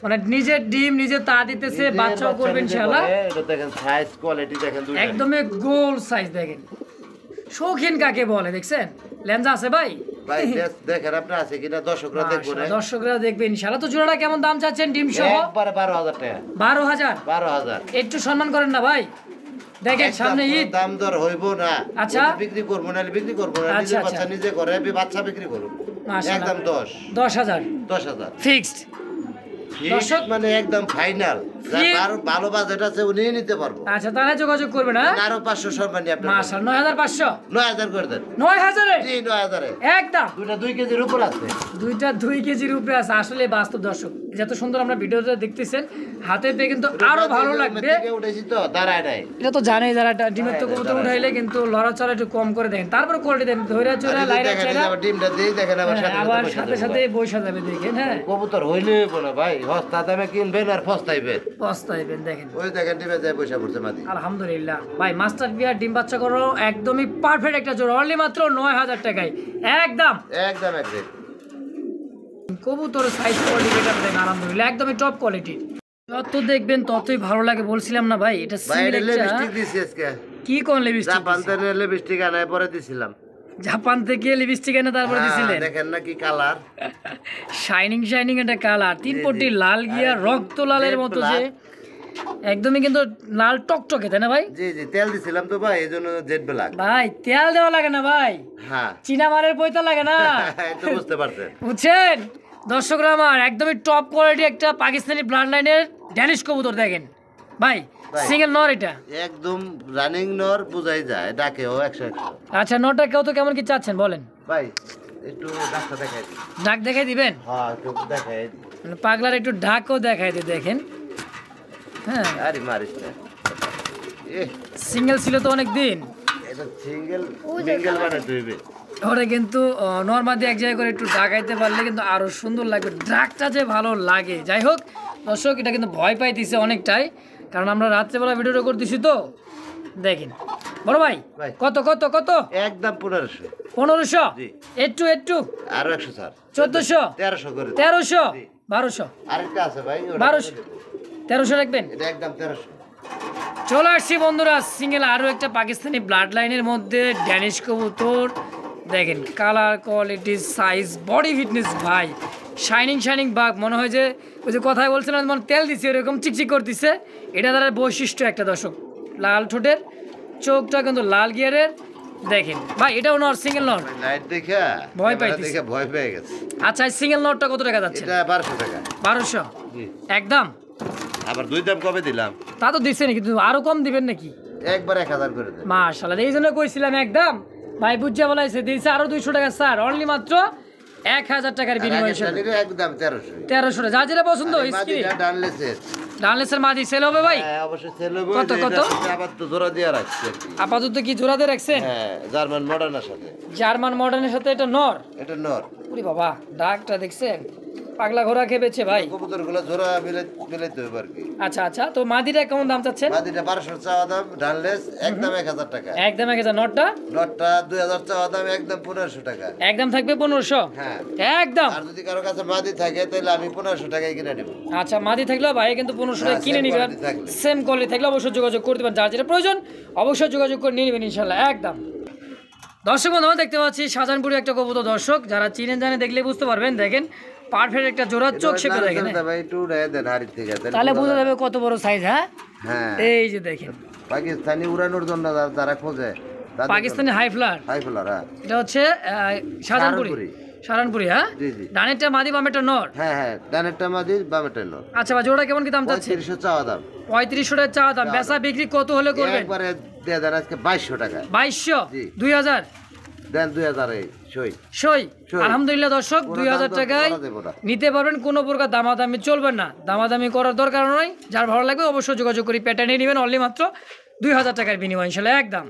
মানে নিজের ডিম নিজে তা দিতেছে, নিজের বাচ্চাও বাচ্চা করবেন নিজে ইনশাআল্লাহ। করে, এটা দেখেন সাইজ কোয়ালিটি দেখেন দুইটা। একদমই গোল সাইজ দেখেন, শৌখিন কাকে বলে দেখছেন। লেন্সা আছে ভাই? ভাই দেখেন আপনি আছে কিনা, দর্শকরা দেখবো না। দর্শকরা দেখবে ইনশাআল্লাহ। তো জোড়াটা কেমন দাম চাচ্ছেন ডিম সহ? একবারে 12000 টাকা। 12000? 12000 একটু সম্মান করেন না ভাই, দেখেন সামনে ঈদ। দাম দর হইব না। আচ্ছা। বিক্রি করব না, বিক্রি করব না, আচ্ছা, নিজের আচ্ছা। বাচ্চা নিজে করে, আমি বাচ্চা বিক্রি করব। মাশাআল্লাহ। একদম 10000 10000 ফিক্সড। দর্শক মানে একদম ফাইনাল। যার ভালো বাজেট আছে উনি নিতে পারবো। আচ্ছা তাহলে যোগাযোগ করবে না। আরো 500 সম্মানী আপনি। মাশাআল্লাহ 9500 9000 করে দেন। 9000 এ জি 9000 এ একদম। দুইটা 2 কেজির উপর আছে। দুইটা 2 কেজির উপরে আছে। আসলে বাস্তব দর্শক, যত সুন্দর আমরা ভিডিওটা দেখতেছেন হাতে পেয়ে কিন্তু আরো ভালো লাগবে। থেকে উঠেছি তো দাঁড়ায় নাই। এটা তো জানেই যারা ডিমের তো কবুতর উঠাইলে কিন্তু লড়াচড়া একটু কম করে দেখেন, তারপরে কোয়ালিটি দেন, ধৈর্য চড়া লাইরা দেখেন চড়া আবার ডিমটা দেই, দেখেন আবার আবার সাথে সাথে সাথে বৈশা যাবে দেখেন। হ্যাঁ কবুতর হইলে বলে ভাই সস্তা দামে কিনবেন আর ফস্তাইবেন। পস্তাইবেন দেখেন। ওই দেখেন ডিমে যায় পয়সা পড়ছে মাদি। আলহামদুলিল্লাহ ভাই, মাস্টার বিয়ার ডিম বাচ্চা করো একদমই পারফেক্ট একটা জোড়া, অনলি মাত্র 9000 টাকায় একদম। একদম এক রেট। কবুতর সাইজ কোয়ালিটি এটা দেখেন আলহামদুলিল্লাহ একদমই টপ কোয়ালিটি। যত দেখবেন ততই ভালো লাগে, বলছিলাম না ভাই। এটা ভাই সিঙ্গেল একটা লিপস্টিক দিছি আজকে। কি কোন লিপস্টিক? জাপান থেকে লিপস্টিক আনায় পরে দিছিলাম। জাপান থেকে লিপস্টিক এনে তারপরে দিছিলেন? দেখেন না কি কালার, শাইনিং শাইনিং একটা কালার, তিন পট্টি লাল গিয়া রক্ত লালের মতো, যে একদমই কিন্তু লাল টকটকে, তাই না ভাই? জি জি তেল দিছিলাম তো ভাই, এইজন্য জেড ব্ল্যাক। ভাই তেল দেওয়া লাগে না ভাই, হ্যাঁ চীনা মারের পয়তা লাগে না। এটা বুঝতে পারছেন। বুঝছেন দর্শকরা আমার, একদমই টপ কোয়ালিটি একটা পাকিস্তানি ব্লাড লাইনের ড্যানিশ কবুতর দেখেন ভাই, সিঙ্গেল নর এটা একদম রানিং নর, বুঝাই যায় ডাকেও 100 100। আচ্ছা নটা কেউ তো কেমন কি চাচ্ছেন বলেন? ভাই একটু ডাকটা দেখাই দিই। ডাক দেখাই দিবেন? হ্যাঁ একটু দেখাই দিই। মানে পাগলার একটু ডাকও দেখাই দিই দেখেন। হ্যাঁ আরে মারিস না। এ সিঙ্গেল ছিল তো অনেক দিন, এটা সিঙ্গেল সিঙ্গেল মানে দুইবে। ওরা কিন্তু নর্মাদি এক জায়গায় করে একটু ডাকাইতে পারলে কিন্তু আরো সুন্দর লাগবে, ডাকটা যে ভালো লাগে। যাই হোক দর্শক, এটা কিন্তু ভয় পাইতেছে অনেকটাই, কারণ আমরা রাত্রেবেলা ভিডিওটা করতেছি তো। দেখেন বড় ভাই ভাই। কত কত কত? একদম 1500। 1500? জি। একটু একটু আরো 100 স্যার। 1400? 1300 করে দিন। 1300? জি। 1200? আরেকটা আছে ভাই, ওটা 1200? 1300 রাখবেন? এটা একদম 1300। চলে আসছি বন্ধুরা সিঙ্গেল আরও একটা পাকিস্তানি ব্লাড লাইনের মধ্যে ড্যানিশ কবুতর দেখেন, colour quality size body fitness ভাই, শাইনিং শাইনিং বাঘ, মনে হয় যে ওই যে কথায় বলছিলাম মানে তেল দিচ্ছে এরকম চিকচিক করতেছে। এটা তার বৈশিষ্ট্য একটা দর্শক, লাল ঠোঁটের, চোখটা কিন্তু লাল গিয়ারের দেখেন ভাই। এটাও নর, সিঙ্গেল নর? লাইট দেখা ভয় ক্যামেরা পাইতেছি। দেখে ভয় পেয়ে গেছে। আচ্ছা সিঙ্গেল নরটা কত টাকা যাচ্ছে? এটা 1200 টাকা। 1200 জি। একদম? আবার দুই দাম কবে দিলাম? তা তো দিচ্ছে নাকি, কিন্তু আরো কম দিবেন নাকি? একবার 1000 করে দেন। মাশাআল্লাহ, এই জন্য কইছিলাম একদম ভাই, বুঝছে বলাইছে দিয়েছে আরো 200 টাকা স্যার, অনলি মাত্র 1000 টাকার বিনিময়ে হিসেবে একদম 1300। 1300 টাকা, যা যেটা পছন্দ স্ক্রিনে। ডানলেসের ডানলেসের মাদি সেল হবে ভাই? হ্যাঁ অবশ্যই সেল হবে। কত, কত? আবার তো জোড়া দিয়ে রাখছি আর কি। আপাতত কি জোড়াতে রাখছেন? হ্যাঁ জার্মান মডার্নের সাথে। জার্মান মডার্নের সাথে এটা নর? এটা নর। ওরে বাবা ডাকটা দেখছেন, পাগলা ঘোড়া খেপেছে ভাই। কবুতরগুলো জোড়া মিলাইতে হবে আর কি। আচ্ছা আচ্ছা, তো মাদিটা কেমন দাম চাচ্ছেন? মাদিটা 1200 চাওয়া দাম, ডানলেস একদম 1000 টাকা। একদম 1000। নটটা? নটটা 2000 চাওয়া দাম, একদম 1500 টাকা। একদম থাকবে 1500? হ্যাঁ একদম। আর যদি কারো কাছে মাদি থাকে তাহলে আমি 1500 টাকায় কিনে নেব। আচ্ছা মাদি থাকলেও ভাই কিন্তু 1500 টাকা হ্যাঁ, কিনে same নিবেন। quality থাকলে। সেম কোয়ালিটি থাকলে অবশ্যই যোগাযোগ করতে পারেন, যার যেটা প্রয়োজন অবশ্যই যোগাযোগ করে নিয়ে নেবেন ইনশাল্লাহ একদম। দর্শক বন্ধু আমরা দেখতে পাচ্ছি শাহজাহানপুরে একটা কবুতর, দর্শক যারা চিনেন জানে দেখলে বুঝতে পারবেন। দেখেন পারফেক্ট একটা জোড়া, চোখ শেপে দেখেন, ভাই একটু উড়াই দেন হাড়ি থেকে, তাহলে বোঝা যাবে কত বড় সাইজ। হ্যাঁ হ্যাঁ এই যে দেখেন পাকিস্তানি উড়ানোর জন্য যারা খোঁজে পাকিস্তানি হাই ফ্লার, হাই ফ্লার। হ্যাঁ এটা হচ্ছে শাহজাহানপুরি। সারানপুরি, হ্যাঁ? জি জি ডানেরটা মাদি বামেরটা নর। হ্যাঁ হ্যাঁ, ডানেরটা মাদি বামেরটা নর। আচ্ছা ভাই, জোড়া কেমন কি দাম চাচ্ছে? 3500 চাওয়া দাম। 3500 টাকা চা দাম। বেচা বিক্রি কত হলে করবেন? একবারে দিয়ে দেন আজকে 2200 টাকা। 2200, জি। 2000 দেন 2000 এই সই। সই। সই। আলহামদুলিল্লাহ দর্শক, কোনো 2000 দাম দর টাকায় করা যাবে না। নিতে পারবেন, কোনো প্রকার দামাদামি চলবে না, দামাদামি করার দরকার নয়। যার ভালো লাগবে অবশ্যই যোগাযোগ করি, প্যাটার্নে নেবেন অনলি মাত্র 2000 টাকার বিনিময় ইনশাল্লাহ একদম।